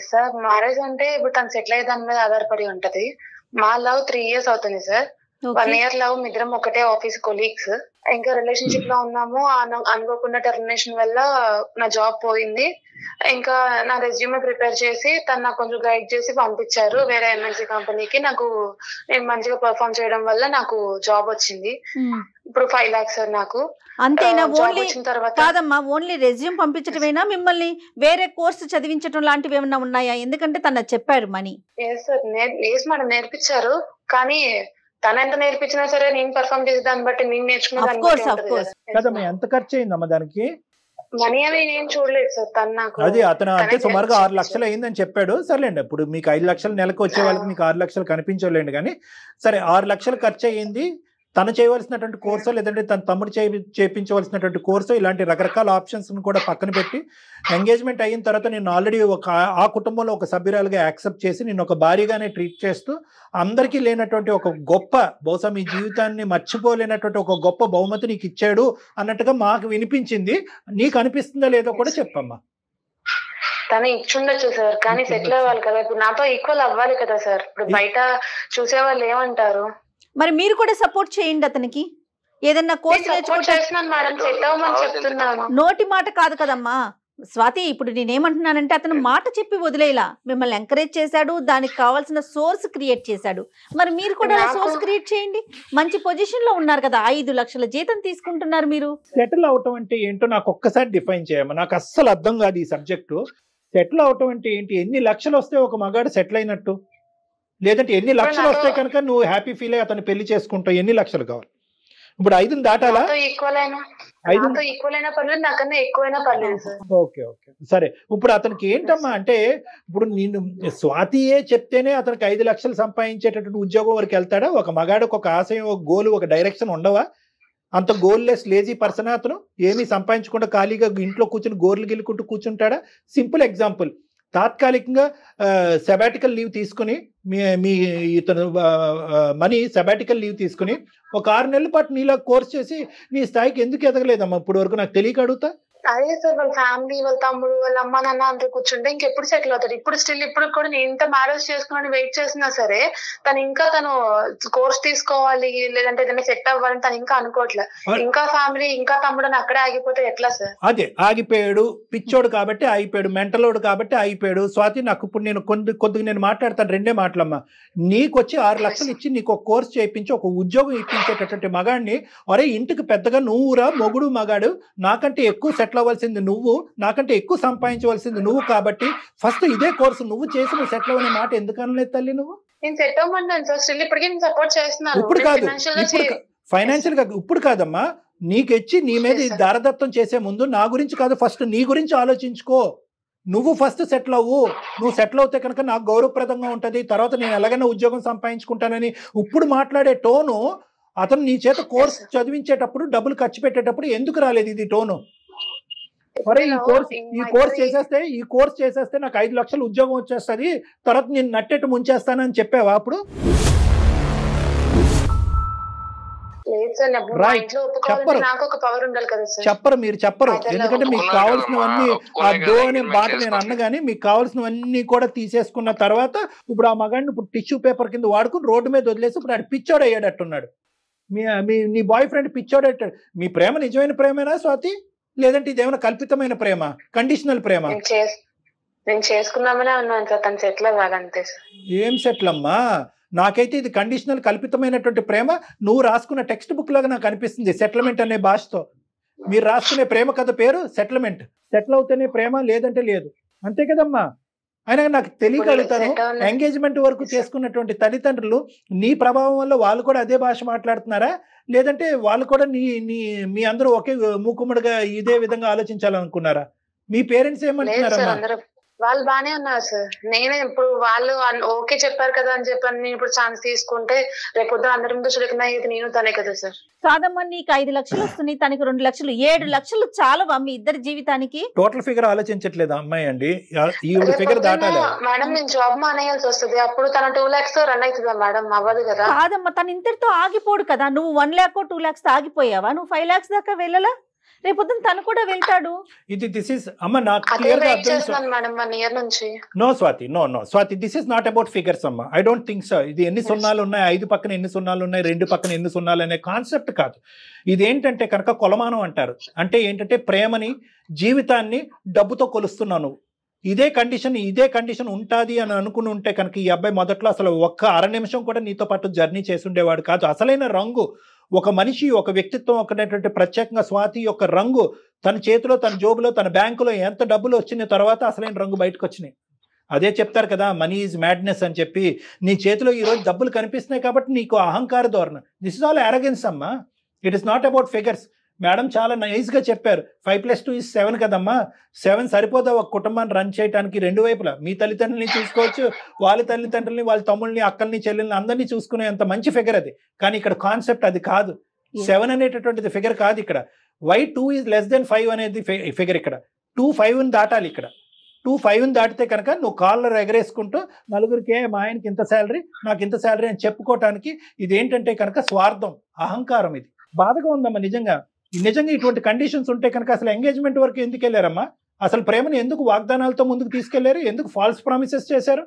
సార్, మ్యారేజ్ అంటే ఇప్పుడు తను సెటిల్ అయ్యే దాని మీద ఆధారపడి ఉంటది. మా లవ్ 3 years అవుతుంది సార్. 1 year లవ్, ఇద్దరం ఒకటే ఆఫీస్ కొలీగ్స్. ఇంకా రిలేషన్షిప్ లో ఉన్నాము. అనుకోకుండా టెర్మినేషన్ వల్ల నా జాబ్ పోయింది. ఇంకా నా రెజ్యూమే ప్రిపేర్ చేసి తను నాకు కొంచెం గైడ్ చేసి పంపించారు వేరే ఎంఎన్సీ కంపెనీకి. నేను మంచిగా పర్ఫార్మ్ చేయడం వల్ల నాకు జాబ్ వచ్చింది. ఇప్పుడు 5 lakhs సార్ నాకు. అంతేనా? ఓన్లీ కాదమ్మా, ఓన్లీ రెజ్యూమ్ పంపించడమేనా? మిమ్మల్ని వేరే కోర్సు చదివించడం లాంటివి ఏమన్నా ఉన్నాయా? ఎందుకంటే తను చెప్పారు మనీ. సార్ మేడం నేర్పించారు, కానీ తను ఎంత నేర్పించినా సరే నేను పర్ఫార్మ్ చేసే దాన్ని బట్టి నేను నేర్చుకునే. ఎంత ఖర్చు అయిందమ్మా దానికి? మనీ అవి నేను చూడలేదు సార్. తను నాకు అది అతను అంటే సుమారుగా 6 లక్షలు అయిందని చెప్పాడు. సర్లేండి, ఇప్పుడు మీకు 5 లక్షలు నెలకు వచ్చే వాళ్ళకి మీకు 6 లక్షలు కనిపించలేండి, కానీ సరే 6 లక్షలు ఖర్చు అయ్యింది. తను చేయవలసినటువంటి కోర్సో లేదంటే తన తమ్ముడు చేయించవలసినటువంటి కోర్సో ఇలాంటి రకరకాల ఆప్షన్స్ కూడా పక్కన పెట్టి ఎంగేజ్మెంట్ అయిన తర్వాత నేను ఆల్రెడీ ఆ కుటుంబంలో ఒక సభ్యురాలుగా యాక్సెప్ట్ చేసి నేను ఒక భారీగానే ట్రీట్ చేస్తూ అందరికీ లేనటువంటి ఒక గొప్ప, బహుశా మీ జీవితాన్ని మర్చిపోలేనటువంటి ఒక గొప్ప బహుమతి నీకు ఇచ్చాడు అన్నట్టుగా మాకు వినిపించింది. నీకు అనిపిస్తుందా లేదో కూడా చెప్పమ్మా. తను ఇచ్చుండొచ్చు సార్, కానీ సెటిల్ అవ్వాలి కదా. ఇప్పుడు నాతో ఈక్వల్ అవ్వాలి కదా సార్. ఇప్పుడు బయట చూసే వాళ్ళు ఏమంటారు? మరి మీరు కూడా సపోర్ట్ చేయండి అతనికి. ఏదన్నా కోర్సు నోటి మాట కాదు కదమ్మా స్వాతి. ఇప్పుడు నేనేమంటున్నానంటే అతను మాట చెప్పి వదిలేలా మిమ్మల్ని ఎంకరేజ్ చేశాడు, దానికి కావాల్సిన సోర్స్ క్రియేట్ చేశాడు. మరి మీరు కూడా సోర్స్ క్రియేట్ చేయండి. మంచి పొజిషన్ లో ఉన్నారు కదా, 5 లక్షల జీతం తీసుకుంటున్నారు మీరు. సెటిల్ అవటం అంటే ఏంటో నాకు ఒక్కసారి డిఫైన్ చేయమ్మా. నాకు అస్సలు అర్థం కాదు ఈ సబ్జెక్టు. సెటిల్ అవటం అంటే ఏంటి? ఎన్ని లక్షలు వస్తే ఒక మగాడు సెటిల్ అయినట్టు? లేదంటే ఎన్ని లక్షలు వస్తే కనుక నువ్వు హ్యాపీ ఫీల్ అయ్యి అతను పెళ్లి చేసుకుంటావు? ఎన్ని లక్షలు కావాలి? ఇప్పుడు 5 దాటాలా? ఓకే ఓకే సరే. ఇప్పుడు అతనికి ఏంటమ్మా అంటే, ఇప్పుడు నేను స్వాతియే చెప్తేనే అతనికి 5 లక్షలు సంపాదించేటటువంటి ఉద్యోగం వరకు వెళ్తాడా? ఒక మగాడికి ఒక ఆశయం, ఒక గోల్, ఒక డైరెక్షన్ ఉండవా? అంత గోల్లెస్ లేజీ పర్సన్ అతను? ఏమీ సంపాదించకుండా ఖాళీగా ఇంట్లో కూర్చుని గోర్లు గిల్లుకుంటూ కూర్చుంటాడా? సింపుల్ ఎగ్జాంపుల్, తాత్కాలికంగా సెబాటికల్ లీవ్ తీసుకుని మీ ఇతను మనీ సెబాటికల్ లీవ్ తీసుకుని ఒక 6 నెలల పాటు నీలా కోర్స్ చేసి నీ స్థాయికి ఎందుకు ఎదగలేదమ్మా ఇప్పుడు వరకు? నాకు తెలియక అడుగుతా. అదే సార్, వాళ్ళ ఫ్యామిలీ, వాళ్ళ తమ్ముడు, వాళ్ళ అమ్మ నాన్న అందరూ కూర్చుంటే ఇంకెప్పుడు సెటిల్ అవుతాడు? ఇప్పుడు కూడా నేను ఇంత మ్యారేజ్ చేసుకుని వెయిట్ చేసినా సరే తను కోర్స్ తీసుకోవాలి లేదంటే ఏదైనా సెట్ అవ్వాలని తను ఇంకా అనుకోవట్లేదు. ఇంకా ఫ్యామిలీ, ఇంకా తమ్ముడు అని అక్కడే ఆగిపోతే ఎట్లా సార్? అదే ఆగిపోయాడు. పిచ్చోడు కాబట్టి ఆగిపోయాడు, మెంటలోడు కాబట్టి ఆగిపోయాడు. స్వాతి, నాకు ఇప్పుడు నేను కొద్దిగా నేను మాట్లాడతాను. 2 మాటలమ్మా. నీకు వచ్చి 6 లక్షలు ఇచ్చి నీకు ఒక కోర్స్ చేయించి ఒక ఉద్యోగం ఇప్పించేటటువంటి మగాడిని, ఒరే ఇంటికి పెద్దగా నువ్వురా మొగుడు మగాడు, నాకంటే ఎక్కువ సెటిల్ అవ్వాల్సింది నువ్వు, నాకంటే ఎక్కువ సంపాదించవలసింది నువ్వు, కాబట్టి ఫస్ట్ ఇదే కోర్సు నువ్వు చేసి నువ్వు సెటిల్ అవ్వనే మాట ఎందుకు అనలేదు తల్లి? నువ్వు ఇప్పుడు కాదు, ఫైనాన్షియల్ గా ఇప్పుడు కాదమ్మా, నీకెచ్చి నీ మీద దారదత్తం చేసే ముందు నా గురించి కాదు, ఫస్ట్ నీ గురించి ఆలోచించుకో. నువ్వు ఫస్ట్ సెటిల్ అవ్వు. నువ్వు సెటిల్ అవుతే కనుక నాకు గౌరవప్రదంగా ఉంటుంది, తర్వాత నేను ఎలాగైనా ఉద్యోగం సంపాదించుకుంటానని ఇప్పుడు మాట్లాడే టోను అతను నీ చేత కోర్స్ చదివించేటప్పుడు డబ్బులు ఖర్చు పెట్టేటప్పుడు ఎందుకు రాలేదు ఇది టోను? ఈ కోర్స్ చేసేస్తే నాకు 5 లక్షలు ఉద్యోగం వచ్చేస్తుంది, తర్వాత నేను నట్టెట్టు ముంచేస్తానని చెప్పావా అప్పుడు? చెప్పరు, మీరు చెప్పరు. ఎందుకంటే మీకు కావాల్సినవన్నీ ఆ దో అనే మాట నేను అన్నగాని మీకు కావాల్సినవన్నీ కూడా తీసేసుకున్న తర్వాత ఇప్పుడు ఆ మగాడిని ఇప్పుడు టిష్యూ పేపర్ కింద వాడుకుని రోడ్డు మీద వదిలేసి ఇప్పుడు ఆడు పిచ్చోడు అయ్యాడట్టున్నాడు. నీ బాయ్ ఫ్రెండ్ పిచ్చోడట్టాడు. మీ ప్రేమ నిజమైన ప్రేమేనా స్వాతి, లేదంటే ఇదేమైనా కల్పితమైన ప్రేమ, కండిషనల్ ప్రేమ? నేను చేసుకున్నామనే ఉన్నాను సార్, తను సెటిల్ అవ్వాలంతే. ఏం సెటిల్ అమ్మా? నాకైతే ఇది కండిషనల్ కల్పితమైనటువంటి ప్రేమ. నువ్వు రాసుకున్న టెక్స్ట్ బుక్ లాగా నాకు అనిపిస్తుంది సెటిల్మెంట్ అనే భాషతో. మీరు రాసుకునే ప్రేమ కథ పేరు సెటిల్మెంట్. సెటిల్ అవుతేనే ప్రేమ, లేదంటే లేదు, అంతే కదమ్మా? అయినా నాకు తెలియగలుగుతాను, ఎంగేజ్మెంట్ వరకు చేసుకున్నటువంటి తల్లిదండ్రులు నీ ప్రభావం వల్ల వాళ్ళు కూడా అదే భాష మాట్లాడుతున్నారా, లేదంటే వాళ్ళు కూడా మీ అందరూ ఒకే మూకుమ్మడిగా ఇదే విధంగా ఆలోచించాలనుకున్నారా? మీ పేరెంట్స్ ఏమంటున్నారమ్మా? వాళ్ళు బానే ఉన్నారు సార్. నేనే ఇప్పుడు వాళ్ళు ఓకే చెప్పారు కదా అని చెప్పని నేను ఇప్పుడు ఛాన్స్ తీసుకుంటే రేపు పొద్దున అందరి ముందు చులకన అయ్యేది నేను తనే కదా సార్. కాదమ్మా, నీకు 5 లక్షలు వస్తుంది, తనకి 2 లక్షలు, 7 లక్షలు చాలవా మీ ఇద్దరి జీవితానికి? టోటల్ ఫిగర్ ఆలోచించట్లేదు అమ్మాయి అండి, ఈ ఫిగర్ దాటాలి మేడం. నేను జాబ్ మానేయాల్సి వస్తుంది, అప్పుడు తన 2 lakhs రన్ అవుతుందా మేడం? అవ్వదు కదా. కాదమ్మా, తను ఇంతటితో ఆగిపోడు కదా. నువ్వు 1 lakh 2 lakhs ఆగిపోయావా? నువ్వు 5 lakhs దాకా వెళ్ళలా? రేపొద్దున తను కూడా వెళ్తాడు. దిస్ ఇస్ అమ్మ నాకు క్లియర్ గా no Swathi, no Swathi, this is not about figures అమ్మ. I don't think so. ఇది ఎన్ని సున్నాలు ఉన్నాయి, 5 పక్కన ఎన్ని సున్నాలు ఉన్నాయి, 2 పక్కన ఎన్ని సున్నాలు అనే కాన్సెప్ట్ కాదు. ఇదేంటంటే కనుక కొలమానం అంటారు. అంటే ఏంటంటే ప్రేమని, జీవితాన్ని డబ్బుతో కొలుస్తున్నాను. ఇదే కండిషన్ ఉంటుంది అని అనుకుని ఉంటే కనుక ఈ అబ్బాయి మొదట్లో అసలు ఒక్క 1/2 నిమిషం కూడా నీతో పాటు జర్నీ చేసి ఉండేవాడు కాదు. అసలైన రంగు ఒక మనిషి, ఒక వ్యక్తిత్వం, ఒకటేటువంటి ప్రత్యేకంగా స్వాతి యొక్క రంగు తన చేతిలో, తన జోబులో, తన బ్యాంకులో ఎంత డబ్బులు వచ్చిన తర్వాత అసలైన రంగు బయటకు వచ్చినాయి. అదే చెప్తారు కదా, మనీ ఈజ్ మ్యాడ్నెస్ అని చెప్పి. నీ చేతిలో ఈరోజు డబ్బులు కనిపిస్తున్నాయి కాబట్టి నీకు అహంకార ధోరణ. దిస్ ఇస్ ఆల్ అరగెన్స్ అమ్మా. It is not about figures. Madam చాలా నైస్గా చెప్పారు, 5+2 = 7 కదమ్మా. 7 సరిపోదా ఒక కుటుంబాన్ని రన్ చేయడానికి? 2 వైపులా మీ తల్లిదండ్రులని చూసుకోవచ్చు, వాళ్ళ తల్లిదండ్రులని, వాళ్ళ తమ్ముళ్ళని, అక్కల్ని, చెల్లెల్ని అందరినీ చూసుకునే అంత మంచి ఫిగర్ అది. కానీ ఇక్కడ కాన్సెప్ట్ అది కాదు. 7 అనేటటువంటిది ఫిగర్ కాదు ఇక్కడ. వై 2 = 5 అనేది ఫిగర్ ఇక్కడ. 2 5ని దాటాలి ఇక్కడ. 2 5ని దాటితే కనుక నువ్వు కాళ్ళర్ ఎగరేసుకుంటూ నలుగురికి మా ఆయనకి ఇంత శాలరీ, నాకు ఇంత శాలరీ అని చెప్పుకోవటానికి ఇదేంటంటే కనుక స్వార్థం, అహంకారం. ఇది బాధగా ఉందమ్మా నిజంగా. ఇటువంటి కండిషన్స్ ఉంటే కనుక అసలు ఎంగేజ్మెంట్ వరకు ఎందుకు వెళ్ళారమ్మా? అసలు ప్రేమను ఎందుకు వాగ్దానాలతో ముందుకు తీసుకెళ్లారు? ఎందుకు ఫాల్స్ ప్రామిసెస్ చేశారు?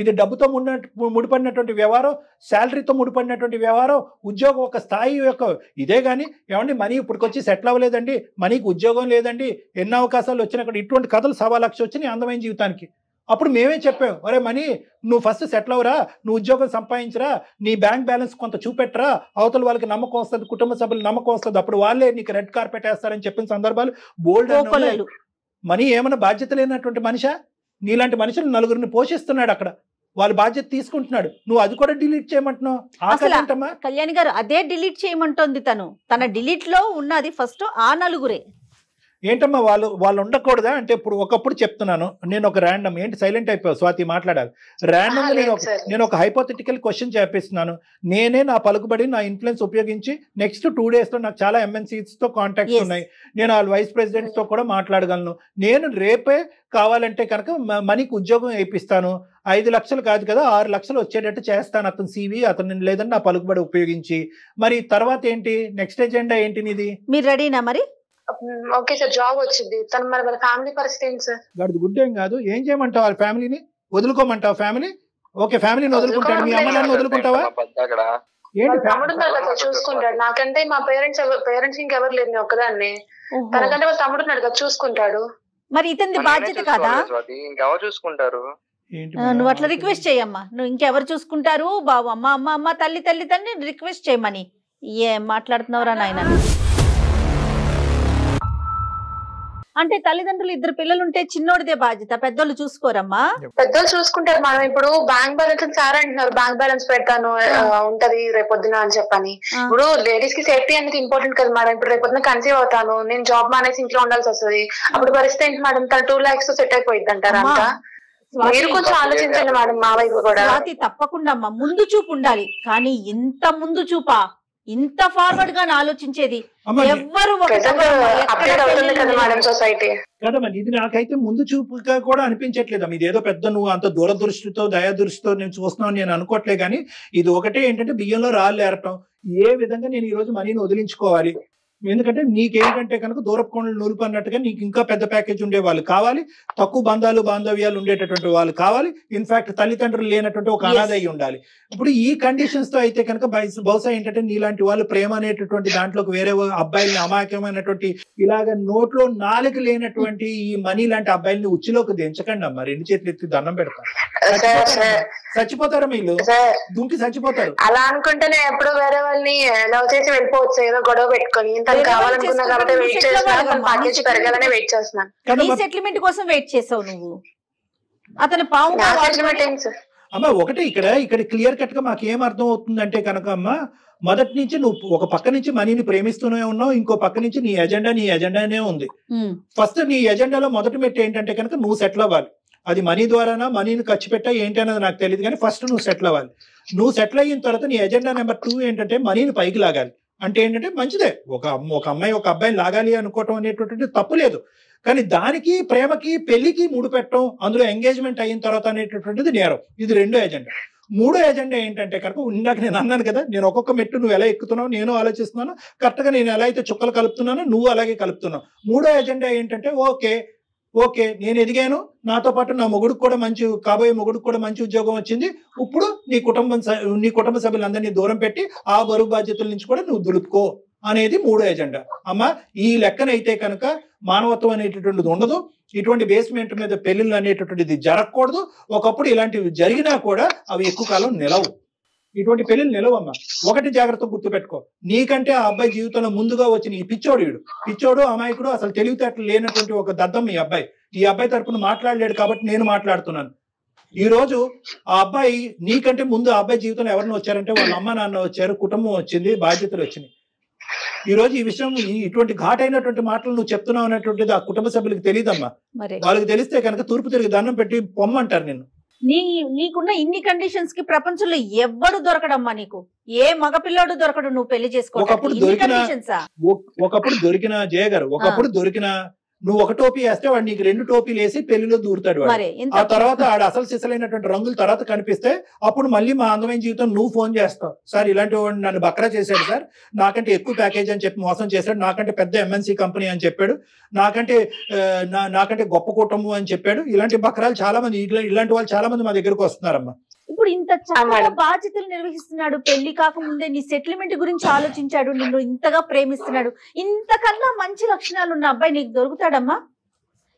ఇది డబ్బుతో ముడిపడినటువంటి వ్యవహారం, శాలరీతో ముడిపడినటువంటి వ్యవహారం, ఉద్యోగం ఒక స్థాయి యొక్క ఇదే. కానీ ఏమండి మనీ ఇప్పటికొచ్చి సెటిల్ అవ్వలేదండి, మనీకి ఉద్యోగం లేదండి, ఎన్ని అవకాశాలు వచ్చినా ఇటువంటి కథలు 1,00,000 వచ్చినాయి అందమైన జీవితానికి. అప్పుడు మేమే చెప్పాం, ఒరే మనీ నువ్వు ఫస్ట్ సెటిల్ అవరా, నువ్వు ఉద్యోగం సంపాదించరా, నీ బ్యాంక్ బ్యాలెన్స్ కొంత చూపెట్టరా, అవతల వాళ్ళకి నమ్మకం వస్తుంది, కుటుంబ సభ్యులు నమ్మకం వస్తుంది, అప్పుడు వాళ్ళే నీకు రెడ్ కార్పెట్ వేస్తారని చెప్పిన సందర్భాలు బోల్డ్. మనీ ఏమైనా బాధ్యత లేనటువంటి మనిషా? నీలాంటి మనుషులు 4గురిని పోషిస్తున్నాడు అక్కడ, వాళ్ళ బాధ్యత తీసుకుంటున్నాడు. నువ్వు అది కూడా డిలీట్ చేయమంటున్నావు. కళ్యాణి గారు అదే డిలీట్ చేయమంటోంది. తన డిలీట్ లో ఉన్నది ఫస్ట్ ఆ 4గురే. ఏంటమ్మా వాళ్ళు ఉండకూడదా అంటే? ఇప్పుడు ఒకప్పుడు చెప్తున్నాను నేను, ఒక ర్యాండమ్ ఏంటి సైలెంట్ అయిపోయావు స్వాతి, మాట్లాడాలి. ర్యాండమ్ నేను ఒక హైపోథెటికల్ క్వశ్చన్ చేపిస్తున్నాను. నేనే నా పలుకుబడి, నా ఇన్ఫ్లుయెన్స్ ఉపయోగించి నెక్స్ట్ 2 days లో నాకు చాలా MNCs తో కాంటాక్ట్స్ ఉన్నాయి. నేను వాళ్ళ వైస్ ప్రెసిడెంట్స్ తో కూడా మాట్లాడగలను. నేను రేపే కావాలంటే కనుక మనీకి ఉద్యోగం వేయిస్తాను. 5 లక్షలు కాదు కదా, 6 లక్షలు వచ్చేటట్టు చేస్తాను అతను CV, అతను లేదని నా పలుకుబడి ఉపయోగించి. మరి తర్వాత ఏంటి నెక్స్ట్ ఎజెండా ఏంటి నీది? మీరు రెడీనా మరి? ఓకే సార్, జాబ్ వచ్చింది. తను మరి వాళ్ళ ఫ్యామిలీ పరిస్థితి ఏంటి సార్? గడుదు గుడ్ ఏం కాదు. ఏం చేయమంటావు? వాళ్ళ ఫ్యామిలీని వదులుకోమంటావు? ఫ్యామిలీ ఓకే, ఫ్యామిలీని వదులుకుంటాడు. మీ అమ్మ నాన్న వదులుకుంటావా? తమ్ముడు చూసుకుంటాడు. నాకంటే మా పేరెంట్స్ ఇంకెవరు లేదు, నేను ఒక్కదాన్ని. తనకంటే వాళ్ళ తమ్ముడు ఉన్నాడు కదా, చూసుకుంటాడు. మరి ఇతని బాధ్యత కాదా? ఇంకెవరు చూసుకుంటారు? నువ్వు అట్లా రిక్వెస్ట్ చేయమ్మా. నువ్వు ఇంకెవరు చూసుకుంటారు బాబు, అమ్మ తల్లి రిక్వెస్ట్ చేయమని. ఏం మాట్లాడుతున్నావురా నాయన? అంటే తల్లిదండ్రులు 2 పిల్లలు ఉంటే చిన్నోడిదే బాధ్యత, పెద్దోళ్ళు చూసుకోరమ్మా? పెద్దోళ్ళు చూసుకుంటారు. మనం ఇప్పుడు బ్యాంక్ బ్యాలెన్స్ సార్ అంటున్నారు, బ్యాంక్ బ్యాలెన్స్ పెడతాను ఉంటది రేపొద్దున అని చెప్పని. ఇప్పుడు లేడీస్ కి సేఫ్టీ అనేది ఇంపార్టెంట్ కదా మేడం. ఇప్పుడు రేపొద్దున కన్సీవ్ అవుతాను, నేను జాబ్ మానేసి ఇంట్లో ఉండాల్సి వస్తుంది, అప్పుడు పరిస్థితి ఏంటి మేడం? తను 2 lakhs సెట్ అయిపోయింది అంటారా? అంతా మీరు కొంచెం ఆలోచించండి మేడం, మా వైపు కూడా. తప్పకుండా అమ్మా, ముందు చూపు ఉండాలి. కానీ ఇంత ముందు చూపా, ఇంత ఫార్వర్డ్ గా ఆలోచించేది ఎవ్వరు కదమ్మా. ఇది నాకైతే ముందు చూపుగా కూడా అనిపించట్లేదు. ఇది ఏదో పెద్ద నువ్వు అంత దూరదృష్టితో దయాదృష్టితో నేను చూస్తున్నావు నేను అనుకోవట్లే. కానీ ఇది ఒకటే ఏంటంటే బియ్యంలో రాళ్ళు ఏరటం. ఏ విధంగా నేను ఈ రోజు మనీని వదిలించుకోవాలి? ఎందుకంటే నీకేంటంటే కనుక దూరపు కొండలు నూలుపు అన్నట్టుగా నీకు ఇంకా పెద్ద ప్యాకేజ్ ఉండే వాళ్ళు కావాలి, తక్కువ బాంధవ్యాలు ఉండేటటువంటి వాళ్ళు కావాలి, ఇన్ఫాక్ట్ తల్లిదండ్రులు లేనటువంటి ఒక అనాథ అయి ఉండాలి. ఇప్పుడు ఈ కండిషన్స్ తో అయితే కనుక బహుశా ఏంటంటే నీలాంటి వాళ్ళు ప్రేమ అనేటటువంటి దాంట్లోకి వేరే అబ్బాయిల్ని, అమాయకమైనటువంటి ఇలాగ నోట్లో నాలుగు లేనటువంటి ఈ మనీ లాంటి అబ్బాయిల్ని ఉచ్చిలోకి దించకండి అమ్మా. 2 చేతులు ఎత్తి దండం పెడతారు. చచ్చిపోతారు వీళ్ళు, దుంకి చచ్చిపోతారు. అలా అనుకుంటే నేను ఎప్పుడు వేరే వాళ్ళని లవ్ చేసి వెళ్ళిపోవచ్చు, ఏదో గొడవ పెట్టుకొని. కావాలనుకున్నా కాబట్టి వెయిట్ చేస్తున్నా, ప్యాకేజ్ పెరగాలని వెయిట్ చేస్తున్నాను. సెటిల్మెంట్ కోసం వెయిట్ చేసావు నువ్వు. అతను అమ్మ ఒకటే ఇక్కడ క్లియర్ కట్ గా మాకు ఏం అర్థం అవుతుందంటే కనుక అమ్మ, మొదటి నుంచి నువ్వు ఒక పక్క నుంచి మనీని ప్రేమిస్తూనే ఉన్నావు, ఇంకో పక్క నుంచి నీ ఎజెండానే ఉంది. ఫస్ట్ నీ ఎజెండాలో మొదటి మెట్టు ఏంటంటే కనుక నువ్వు సెటిల్ అవ్వాలి. అది మనీ ద్వారానా, మనీని ఖర్చు పెట్టా ఏంటి అనేది నాకు తెలియదు, కానీ ఫస్ట్ నువ్వు సెటిల్ అవ్వాలి. నువ్వు సెటిల్ అయిన తర్వాత నీ ఎజెండా నెంబర్ 2 ఏంటంటే మనీని పైకి లాగాలి. అంటే ఏంటంటే మంచిదే, ఒక అమ్మాయి ఒక అబ్బాయిని లాగాలి అనుకోవటం అనేటువంటి తప్పు లేదు. కానీ దానికి ప్రేమకి పెళ్లికి ముడిపెట్టడం, అందులో ఎంగేజ్మెంట్ అయిన తర్వాత అనేటటువంటిది నేరం. ఇది 2వ ఎజెండా. మూడో ఎజెండా ఏంటంటే కనుక ఇందాక నేను అన్నాను కదా, నేను ఒక్కొక్క మెట్టు నువ్వు ఎలా ఎక్కుతున్నావు నేను ఆలోచిస్తున్నాను, కరెక్ట్గా నేను ఎలా అయితే చుక్కలు కలుపుతున్నానో నువ్వు అలాగే కలుపుతున్నావు. మూడో ఎజెండా ఏంటంటే ఓకే నేను ఎదిగాను, నాతో పాటు నా మొగుడికి కూడా మంచి కాబోయే మొగుడికి కూడా మంచి ఉద్యోగం వచ్చింది, ఇప్పుడు నీ కుటుంబ సభ్యులందరినీ దూరం పెట్టి ఆ బరువు బాధ్యతల నుంచి కూడా నువ్వు దులుపుకో అనేది మూడో ఎజెండా. అమ్మ ఈ లెక్కనైతే కనుక మానవత్వం అనేటటువంటిది ఉండదు, ఇటువంటి బేస్మెంట్ మీద పెళ్లిళ్ళు అనేటటువంటిది జరగకూడదు. ఒకప్పుడు ఇలాంటివి జరిగినా కూడా అవి ఎక్కువ కాలం నిలవు, ఇటువంటి పెళ్లిళ్ళు నిలవమ్మా. ఒకటి జాగ్రత్త గుర్తుపెట్టుకో, నీకంటే ఆ అబ్బాయి జీవితంలో ముందుగా వచ్చిన ఈ పిచ్చోడు అమాయకుడు అసలు తెలివితేటలు లేనటువంటి ఒక దద్దం ఈ అబ్బాయి తరపున మాట్లాడలేడు కాబట్టి నేను మాట్లాడుతున్నాను. ఈ రోజు ఆ అబ్బాయి నీకంటే ముందు ఆ అబ్బాయి జీవితంలో ఎవరిని వచ్చారంటే వాళ్ళ అమ్మ నాన్న వచ్చారు, కుటుంబం వచ్చింది, బాధ్యతలు వచ్చినాయి. ఈ రోజు ఈ విషయం ఇటువంటి ఘాటైనటువంటి మాటలు నువ్వు చెప్తున్నావు అనేటువంటిది ఆ కుటుంబ సభ్యులకు తెలియదమ్మా. వాళ్ళకి తెలిస్తే కనుక తూర్పు తిరిగి దండం పెట్టి పొమ్మంటారు నిన్ను. నీకున్న ఇన్ని కండిషన్స్ కి ప్రపంచంలో ఎవ్వడు దొరకడమ్మా, నీకు ఏ మగపిల్లాడు దొరకడు నువ్వు పెళ్లి చేసుకో. ఒకప్పుడు దొరికిన జయ గారు, ఒకప్పుడు దొరికిన నువ్వు ఒక టోపీ వేస్తే వాడు నీకు 2 టోపీలు వేసి పెళ్లిలో దూరుతాడు. ఆ తర్వాత ఆడ అసలు సిసలైనటువంటి రంగుల తర్వాత కనిపిస్తే అప్పుడు మళ్ళీ మా అందమైన జీవితం నువ్వు ఫోన్ చేస్తావు, సార్ ఇలాంటి వాడు నన్ను బక్రా చేశాడు సార్, నాకంటే ఎక్కువ ప్యాకేజ్ అని చెప్పి మోసం చేశాడు, నాకంటే పెద్ద ఎంఎన్సీ కంపెనీ అని చెప్పాడు, నాకంటే గొప్ప కుటుంబం అని చెప్పాడు. ఇలాంటి బక్రాలు చాలా మంది, ఇలాంటి వాళ్ళు చాలా మంది మా దగ్గరకు వస్తున్నారమ్మా. ఇప్పుడు ఇంత చాలా బాధ్యతలు నిర్వహిస్తున్నాడు, పెళ్లి కాకముందే నీ సెటిల్మెంట్ గురించి ఆలోచించాడు, నిన్ను ఇంతగా ప్రేమిస్తున్నాడు, ఇంతకన్నా మంచి లక్షణాలు ఉన్న అబ్బాయి నీకు దొరుకుతాడమ్మా?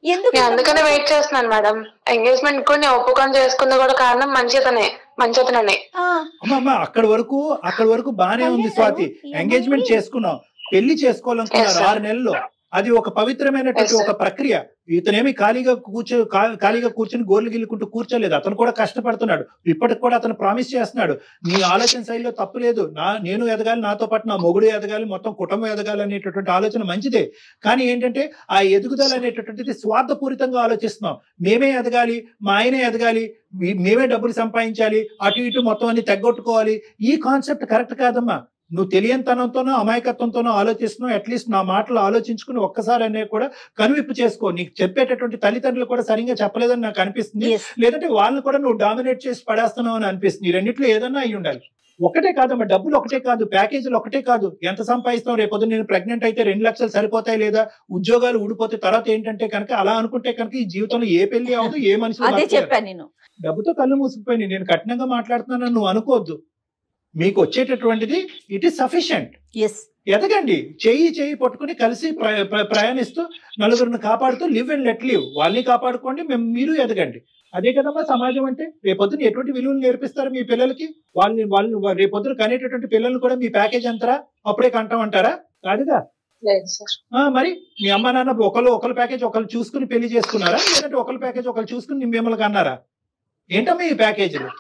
ఎందుకు? అందుకనే వెయిట్ చేస్తున్నాను మేడం. ఎంగేజ్మెంట్ కూడా ఒప్పుకొని చేసుకుంది కూడా కారణం మంచితనే. అక్కడి వరకు బానే ఉంది స్వాతి. ఎంగేజ్మెంట్ చేసుకున్నావు, పెళ్లి చేసుకోవాలనుకున్నారు 6 నెలల్లో, అది ఒక పవిత్రమైనటువంటి ఒక ప్రక్రియ. ఇతనేమి ఖాళీగా కూర్చొని గోర్లు గిల్లుకుంటూ కూర్చోలేదు, అతను కూడా కష్టపడుతున్నాడు. ఇప్పటికి కూడా అతను ప్రామిస్ చేస్తున్నాడు, నీ ఆలోచన శైలిలో తప్పు లేదు, నేను ఎదగాలి, నాతో పాటు నా మొగుడు ఎదగాలి, మొత్తం కుటుంబం ఎదగాలి అనేటటువంటి ఆలోచన మంచిదే. కానీ ఏంటంటే ఆ ఎదుగుదల అనేటటువంటిది స్వార్థపూరితంగా ఆలోచిస్తున్నాం. మేమే ఎదగాలి, మా ఆయనే ఎదగాలి, మేమే డబ్బులు సంపాదించాలి, అటు ఇటు మొత్తం అన్ని తగ్గొట్టుకోవాలి. ఈ కాన్సెప్ట్ కరెక్ట్ కాదమ్మా. నువ్వు తెలియనితనంతోనో అమాయకత్వంతోనో ఆలోచిస్తున్నావు. అట్లీస్ట్ నా మాటలు ఆలోచించుకుని ఒక్కసారి అనేది కూడా కనువిప్పు చేసుకో. నీకు చెప్పేటటువంటి తల్లిదండ్రులు కూడా సరిగ్గా చెప్పలేదని నాకు అనిపిస్తుంది, లేదంటే వాళ్ళని కూడా నువ్వు డామినేట్ చేసి పడేస్తున్నావు అని అనిపిస్తుంది. ఈ రెండిట్లో ఏదన్నా అయి ఉండాలి. ఒకటే కాదమ్మా, డబ్బులు ఒకటే కాదు, ప్యాకేజీలు ఒకటే కాదు, ఎంత సంపాదిస్తావు, రేపొద్దు నేను ప్రెగ్నెంట్ అయితే 2 లక్షలు సరిపోతాయి, లేదా ఉద్యోగాలు ఊడిపోతే తర్వాత ఏంటంటే కనుక అలా అనుకుంటే కనుక ఈ జీవితంలో ఏ పెళ్లి అవ్వదు, ఏ మనిషి. డబ్బుతో కళ్ళు మూసుకుపోయింది, నేను కఠినంగా మాట్లాడుతున్నాను నువ్వు అనుకోవద్దు. మీకు వచ్చేటటువంటిది ఇట్ ఈస్ సఫిషియంట్. ఎదగండి, చేయి పట్టుకుని కలిసి ప్రయాణిస్తూ నలుగురిని కాపాడుతూ లివ్ అండ్ లెట్ లివ్. వాళ్ళని కాపాడుకోండి, మీరు ఎదగండి. అదే కదమ్మా సమాజం అంటే. రేపొద్దున ఎటువంటి విలువలు నేర్పిస్తారు మీ పిల్లలకి? వాళ్ళు రేపొద్దున కనేటటువంటి పిల్లల్ని కూడా మీ ప్యాకేజ్ అంటారా, అప్పుడే కంటామంటారా? కాదుగా. మరి మీ అమ్మ నాన్న ఒకళ్ళ ప్యాకేజ్ ఒకళ్ళు చూసుకుని పెళ్లి చేసుకున్నారా, లేదంటే ఒకళ్ళ ప్యాకేజ్ ఒకళ్ళు చూసుకుని మిమ్మల్ని అన్నారా? ఏంటమ్మా ఈ ప్యాకేజీలు?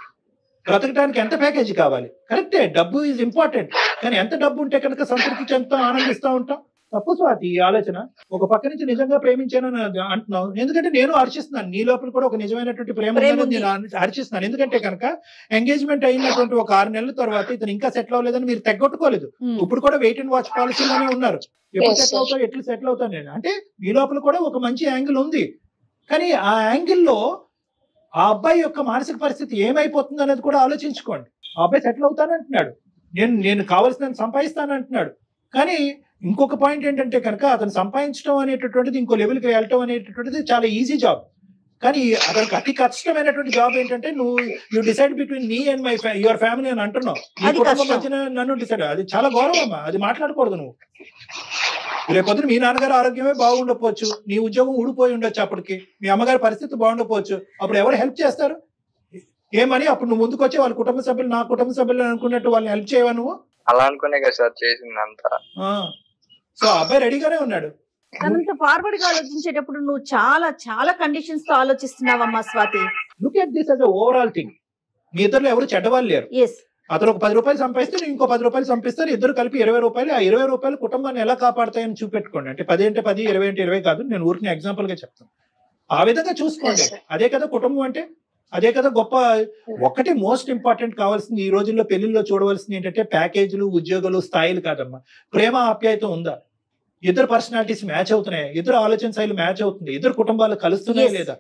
బ్రతకడానికి ఎంత ప్యాకేజీ కావాలి? కరెక్టే, డబ్బు ఈజ్ ఇంపార్టెంట్, కానీ ఎంత డబ్బు ఉంటే కనుక సంతృప్తి చెందుతాం, ఆనందిస్తూ ఉంటాం. తప్పు స్వాతి ఈ ఆలోచన. ఒక పక్క నుంచి నిజంగా ప్రేమించానని అంటున్నావు, ఎందుకంటే నేను హర్షిస్తున్నాను, నీ లోపల కూడా ఒక నిజమైనటువంటి ప్రేమ నేను హర్షిస్తున్నాను. ఎందుకంటే కనుక ఎంగేజ్మెంట్ అయినటువంటి ఒక 6 నెలల తర్వాత ఇతను ఇంకా సెటిల్ అవ్వలేదని మీరు తెగొట్టుకోలేదు. ఇప్పుడు కూడా వెయిట్ అండ్ వాచ్ పాలసీలోనే ఉన్నారు. ఎప్పుడు సెటిల్ అవుతావు, ఎట్లు సెటిల్ అవుతాను నేను అంటే నీ లోపల కూడా ఒక మంచి యాంగిల్ ఉంది. కానీ ఆ యాంగిల్లో ఆ అబ్బాయి యొక్క మానసిక పరిస్థితి ఏమైపోతుంది అనేది కూడా ఆలోచించుకోండి. ఆ అబ్బాయి సెటిల్ అవుతానంటున్నాడు, నేను కావాల్సిన సంపాదిస్తానంటున్నాడు. కానీ ఇంకొక పాయింట్ ఏంటంటే కనుక అతను సంపాదించడం అనేటటువంటిది, ఇంకో లెవెల్కి వెళ్ళటం అనేటటువంటిది చాలా ఈజీ జాబ్. కానీ అతనికి అతి కష్టమైనటువంటి జాబ్ ఏంటంటే you decide between me and your family అని అంటున్నావు. నీ కుటుంబం మధ్యన నన్ను డిసైడ్, అది చాలా గౌరవమ్మా, అది మాట్లాడకూడదు నువ్వు. రేపొద్దున మీ నాన్నగారు ఆరోగ్యమే బాగుండకపోవచ్చు, నీ ఉద్యోగం ఊడిపోయి ఉండొచ్చు, అప్పటికి మీ అమ్మగారి పరిస్థితి బాగుండకపోవచ్చు. అప్పుడు ఎవరు హెల్ప్ చేస్తారు? ఏమని అప్పుడు నువ్వు ముందుకు వచ్చి వాళ్ళ కుటుంబ సభ్యులు నా కుటుంబ సభ్యులు అనుకున్నట్టు వాళ్ళని హెల్ప్ చేయవా నువ్వు? అలా అనుకునే కదా సార్ చేసిందంతా. సో అబ్బాయి రెడీగానే ఉన్నాడు. అంత ఫార్వర్డ్ గా ఆలోచించేటప్పుడు నువ్వు చాలా చాలా కండిషన్స్ తో ఆలోచిస్తున్నావమ్మా Swathi. Look at this as a overall thing. మీ ఇద్దరు ఎవరు చెడ్డవాళ్ళు లేరు. అతను ఒక 10 రూపాయలు సంపాదిస్తే నేను ఇంకో 10 రూపాయలు సంపిస్తాను, ఇద్దరు కలిపి 20 రూపాయలు. ఆ 20 రూపాయలు కుటుంబాన్ని ఎలా కాపాడతాయని చూపెట్టుకోండి. అంటే 10 అంటే 10, 20 అంటే 20 కాదు, నేను ఊరికి ఎగ్జాంపుల్ గా చెప్తాను. ఆ విధంగా చూసుకోండి. అదే కదా కుటుంబం అంటే, అదే కదా గొప్ప. ఒకటి మోస్ట్ ఇంపార్టెంట్ కావాల్సింది ఈ రోజుల్లో పెళ్లిల్లో చూడవలసింది ఏంటంటే ప్యాకేజీలు, ఉద్యోగాలు, స్థాయిలు కాదమ్మా. ప్రేమ, ఆప్యాయత ఉందా? ఇద్దరు పర్సనాలిటీస్ మ్యాచ్ అవుతున్నాయి, ఇద్దరు ఆలోచన శైలి మ్యాచ్ అవుతుంది, ఇద్దరు కుటుంబాలు కలుస్తున్నాయి లేదా?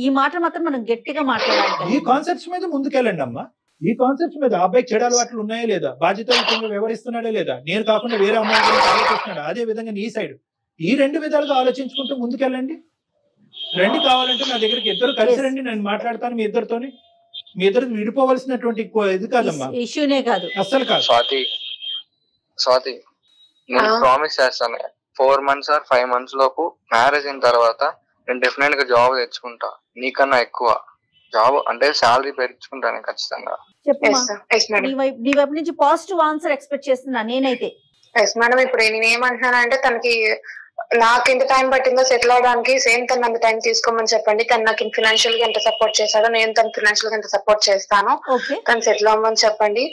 ఈ మాట మాత్రం మనం గట్టిగా మాట్లాడాలి. ఈ కాన్సెప్ట్స్ మీద ముందుకెళ్ళండి అమ్మా. ఈ కాన్సెప్ట్స్ మీద అబ్బాయికి చెడు అలవాట్లు ఉన్నాయా లేదా, బాధ్యతయుతంగా వ్యవహరిస్తున్నాడా లేదా, నేను కాకుండా వేరే అమ్మాయి గురించి ఆలోచిస్తున్నాడు, అదే విధంగా నీ సైడ్, ఈ రెండు విధాలుగా ఆలోచించుకుంటూ ముందుకెళ్ళండి. రండి, కావాలంటే నా దగ్గరికి ఇద్దరు కలిసి రండి, నేను మాట్లాడతాను మీ ఇద్దరితోని. మీ ఇద్దరు విడిపోవలసినటువంటి ఇది కాదమ్మా, ఇష్యూనే కాదు, అస్సలు కాదు. స్వాతి నేను ప్రామిస్ చేస్తాను 4 months or 5 months లోపు మ్యారేజ్ అయిన తర్వాత నేను డెఫినెట్ గా జాబ్ తెచ్చుకుంటా, నీకన్నా ఎక్కువ జాబ్ అంటే శాలరీ పెంచుకుంటాను ఖచ్చితంగా. నీ వైపు నుంచి పాజిటివ్ ఆన్సర్ ఎక్స్పెక్ట్ చేస్తున్నా నేనైతే. మేడం ఇప్పుడు నేను ఏమంటున్నానంటే తనకి నాకు ఎంత టైం పట్టిందో సెటిల్ అవడానికి సేమ్ తను అంత టైం తీసుకోమని చెప్పండి. తను నాకు ఫినాన్షియల్ గా ఎంత సపోర్ట్ చేశాడో నేను తను ఫినాన్షియల్ గా ఎంత సపోర్ట్ చేస్తాను, తను సెటిల్ అవ్వమని చెప్పండి.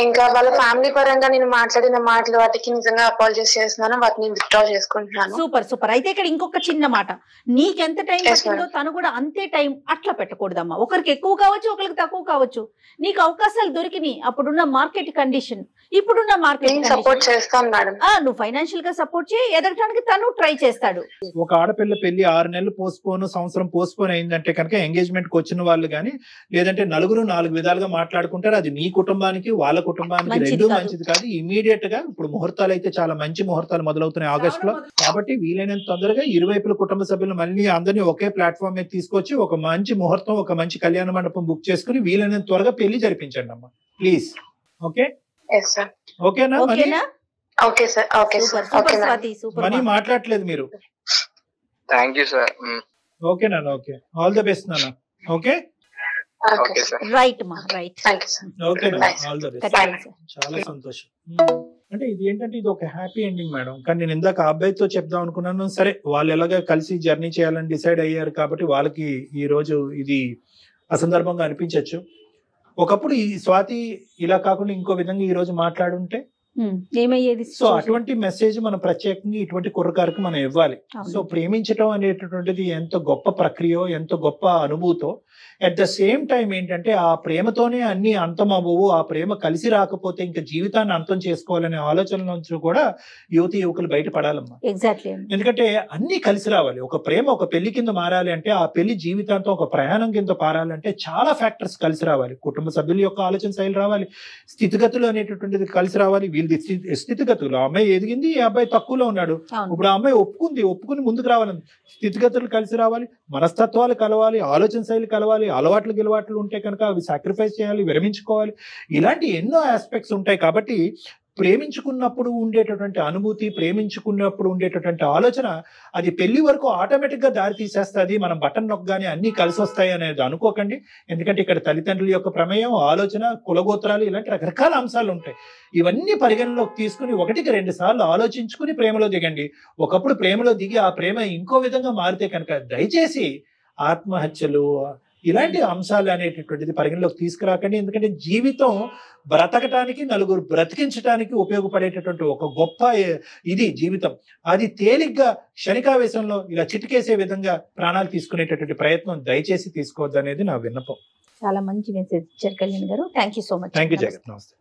ఇంకా వాళ్ళ ఫ్యామిలీ పరంగా నేను మాట్లాడిన మాటలు వాటికి నిజంగా అపాలజైజ్ చేస్తున్నాను, వాటిని విత్డ్రా చేసుకుంటున్నాను. Super super. అయితే ఇక్కడ ఇంకొక చిన్న మాట, నీకెంత టైం పట్టిందో తను కూడా అంతే టైం అట్లా పెట్టకూడదమ్మా. ఒకరికి ఎక్కువ కావచ్చు, ఒకరికి తక్కువ కావచ్చు. నీకు అవకాశాలు దొరికినాయి అప్పుడున్న మార్కెట్ కండిషన్, ఇప్పుడున్న మార్కెట్ సపోర్ట్ చేస్తాను మేడం. నువ్వు ఫైనాన్షియల్ గా సపోర్ట్ చేయి, ఎదగటానికి తను ట్రై చేస్తాడు. ఒక ఆడపిల్ల పెళ్లి 6 నెలలు పోస్ట్పోన్, సంవత్సరం పోస్ట్పోన్ అయిందంటే కనుక ఎంగేజ్మెంట్ కి వచ్చిన వాళ్ళు కానీ లేదంటే నలుగురు 4 విధాలుగా మాట్లాడుకుంటారు. అది మీ కుటుంబానికి వాళ్ళ కుటుంబానికి రెండూ మంచిది కాదు. ఇమీడియట్ గా ఇప్పుడు ముహూర్తాలు అయితే చాలా మంచి ముహూర్తాలు మొదలవుతున్నాయి ఆగస్ట్ లో, కాబట్టి వీలైనంత తొందరగా ఇరువైపుల కుటుంబ సభ్యులు మళ్ళీ అందరినీ ఒకే ప్లాట్ఫామ్ మీద తీసుకొచ్చి ఒక మంచి ముహూర్తం, ఒక మంచి కళ్యాణ మండపం బుక్ చేసుకుని వీలైనంత త్వరగా పెళ్లి జరిపించండి అమ్మా ప్లీజ్. ఓకే ఓకేనా? Okay sir. Okay sir. Okay money మాట్లాడలేదు మీరు. Thank you sir. ఓకే నాన్న, ఓకే, ఆల్ ద బెస్ట్ నాన్న. ఓకే రైట్ మా రైట్. ఓకే నాన్న, ఆల్ ద బెస్ట్. చాలా సంతోషం. అంటే ఇది ఏంటంటే ఇది ఒక హ్యాపీ ఎండింగ్ మేడం. కానీ నేను ఇందాక అబ్బాయితో చెప్దాం అనుకున్నాను, సరే వాళ్ళు ఎలాగ కలిసి జర్నీ చేయాలని డిసైడ్ అయ్యారు కాబట్టి వాళ్ళకి ఈ రోజు ఇది అసందర్భంగా అనిపించవచ్చు. ఒకప్పుడు ఈ స్వాతి ఇలా కాకుండా ఇంకో విధంగా ఈ రోజు మాట్లాడుంటే ఏమయ్యేది? సో అటువంటి మెసేజ్ మనం ప్రత్యేకంగా ఇటువంటి కుర్రకారికి మనం ఇవ్వాలి. సో ప్రేమించడం అనేటటువంటిది ఎంత గొప్ప ప్రక్రియ, ఎంత గొప్ప అనుభూతో, అట్ ద సేమ్ టైం ఏంటంటే ఆ ప్రేమతోనే అన్ని అంతం అవ్వవు, ఆ ప్రేమ కలిసి రాకపోతే ఇంకా జీవితాన్ని అంతం చేసుకోవాలనే ఆలోచన నుంచి కూడా యువతి యువకులు బయటపడాలమ్మా. ఎగ్జాక్ట్లీ. ఎందుకంటే అన్ని కలిసి రావాలి. ఒక ప్రేమ ఒక పెళ్లి కింద మారాలి అంటే, ఆ పెళ్లి జీవితాంతం ఒక ప్రయాణం కింద పారాలంటే చాలా ఫ్యాక్టర్స్ కలిసి రావాలి. కుటుంబ సభ్యుల యొక్క ఆలోచన శైలి రావాలి, స్థితిగతులు అనేటటువంటిది కలిసి రావాలి. వీళ్ళది స్థితిగతులు, ఆ అమ్మాయి ఎదిగింది, ఈ అబ్బాయి తక్కువలో ఉన్నాడు, ఇప్పుడు ఆ అమ్మాయి ఒప్పుకుని ముందుకు రావాలని స్థితిగతులు కలిసి రావాలి, మనస్తత్వాలు కలవాలి, ఆలోచన శైలి కలవాలి, అలవాట్లు గిలవాట్లు ఉంటే కనుక అవి సాక్రిఫైస్ చేయాలి, విరమించుకోవాలి. ఇలాంటి ఎన్నో ఆస్పెక్ట్స్ ఉంటాయి. కాబట్టి ప్రేమించుకున్నప్పుడు ఉండేటటువంటి అనుభూతి, ప్రేమించుకున్నప్పుడు ఉండేటటువంటి ఆలోచన అది పెళ్లి వరకు ఆటోమేటిక్ గా దారి తీసేస్తుంది. మనం బటన్ నొక్కగానే అన్ని కలిసి వస్తాయి అనేది అనుకోకండి. ఎందుకంటే ఇక్కడ తల్లిదండ్రుల యొక్క ప్రమేయం, ఆలోచన, కులగోత్రాలు, ఇలాంటి రకరకాల అంశాలు ఉంటాయి. ఇవన్నీ పరిగణలోకి తీసుకుని 1-2 సార్లు ఆలోచించుకుని ప్రేమలో దిగండి. ఒకప్పుడు ప్రేమలో దిగి ఆ ప్రేమ ఇంకో విధంగా మారితే కనుక దయచేసి ఆత్మహత్యలు ఇలాంటి అంశాలు అనేటటువంటిది పరిగణలోకి తీసుకురాకండి. ఎందుకంటే జీవితం బ్రతకటానికి, నలుగురు బ్రతికించడానికి ఉపయోగపడేటటువంటి ఒక గొప్ప ఇది జీవితం. అది తేలిగ్గా క్షణికావేశంలో ఇలా చిటికేసే విధంగా ప్రాణాలు తీసుకునేటటువంటి ప్రయత్నం దయచేసి తీసుకోవద్దు అనేది నా విన్నపం. చాలా మంచి మెసేజ్ ఇచ్చారు కళ్యాణ్ గారు. Thank you so much. Thank you జగత్. నమస్తే.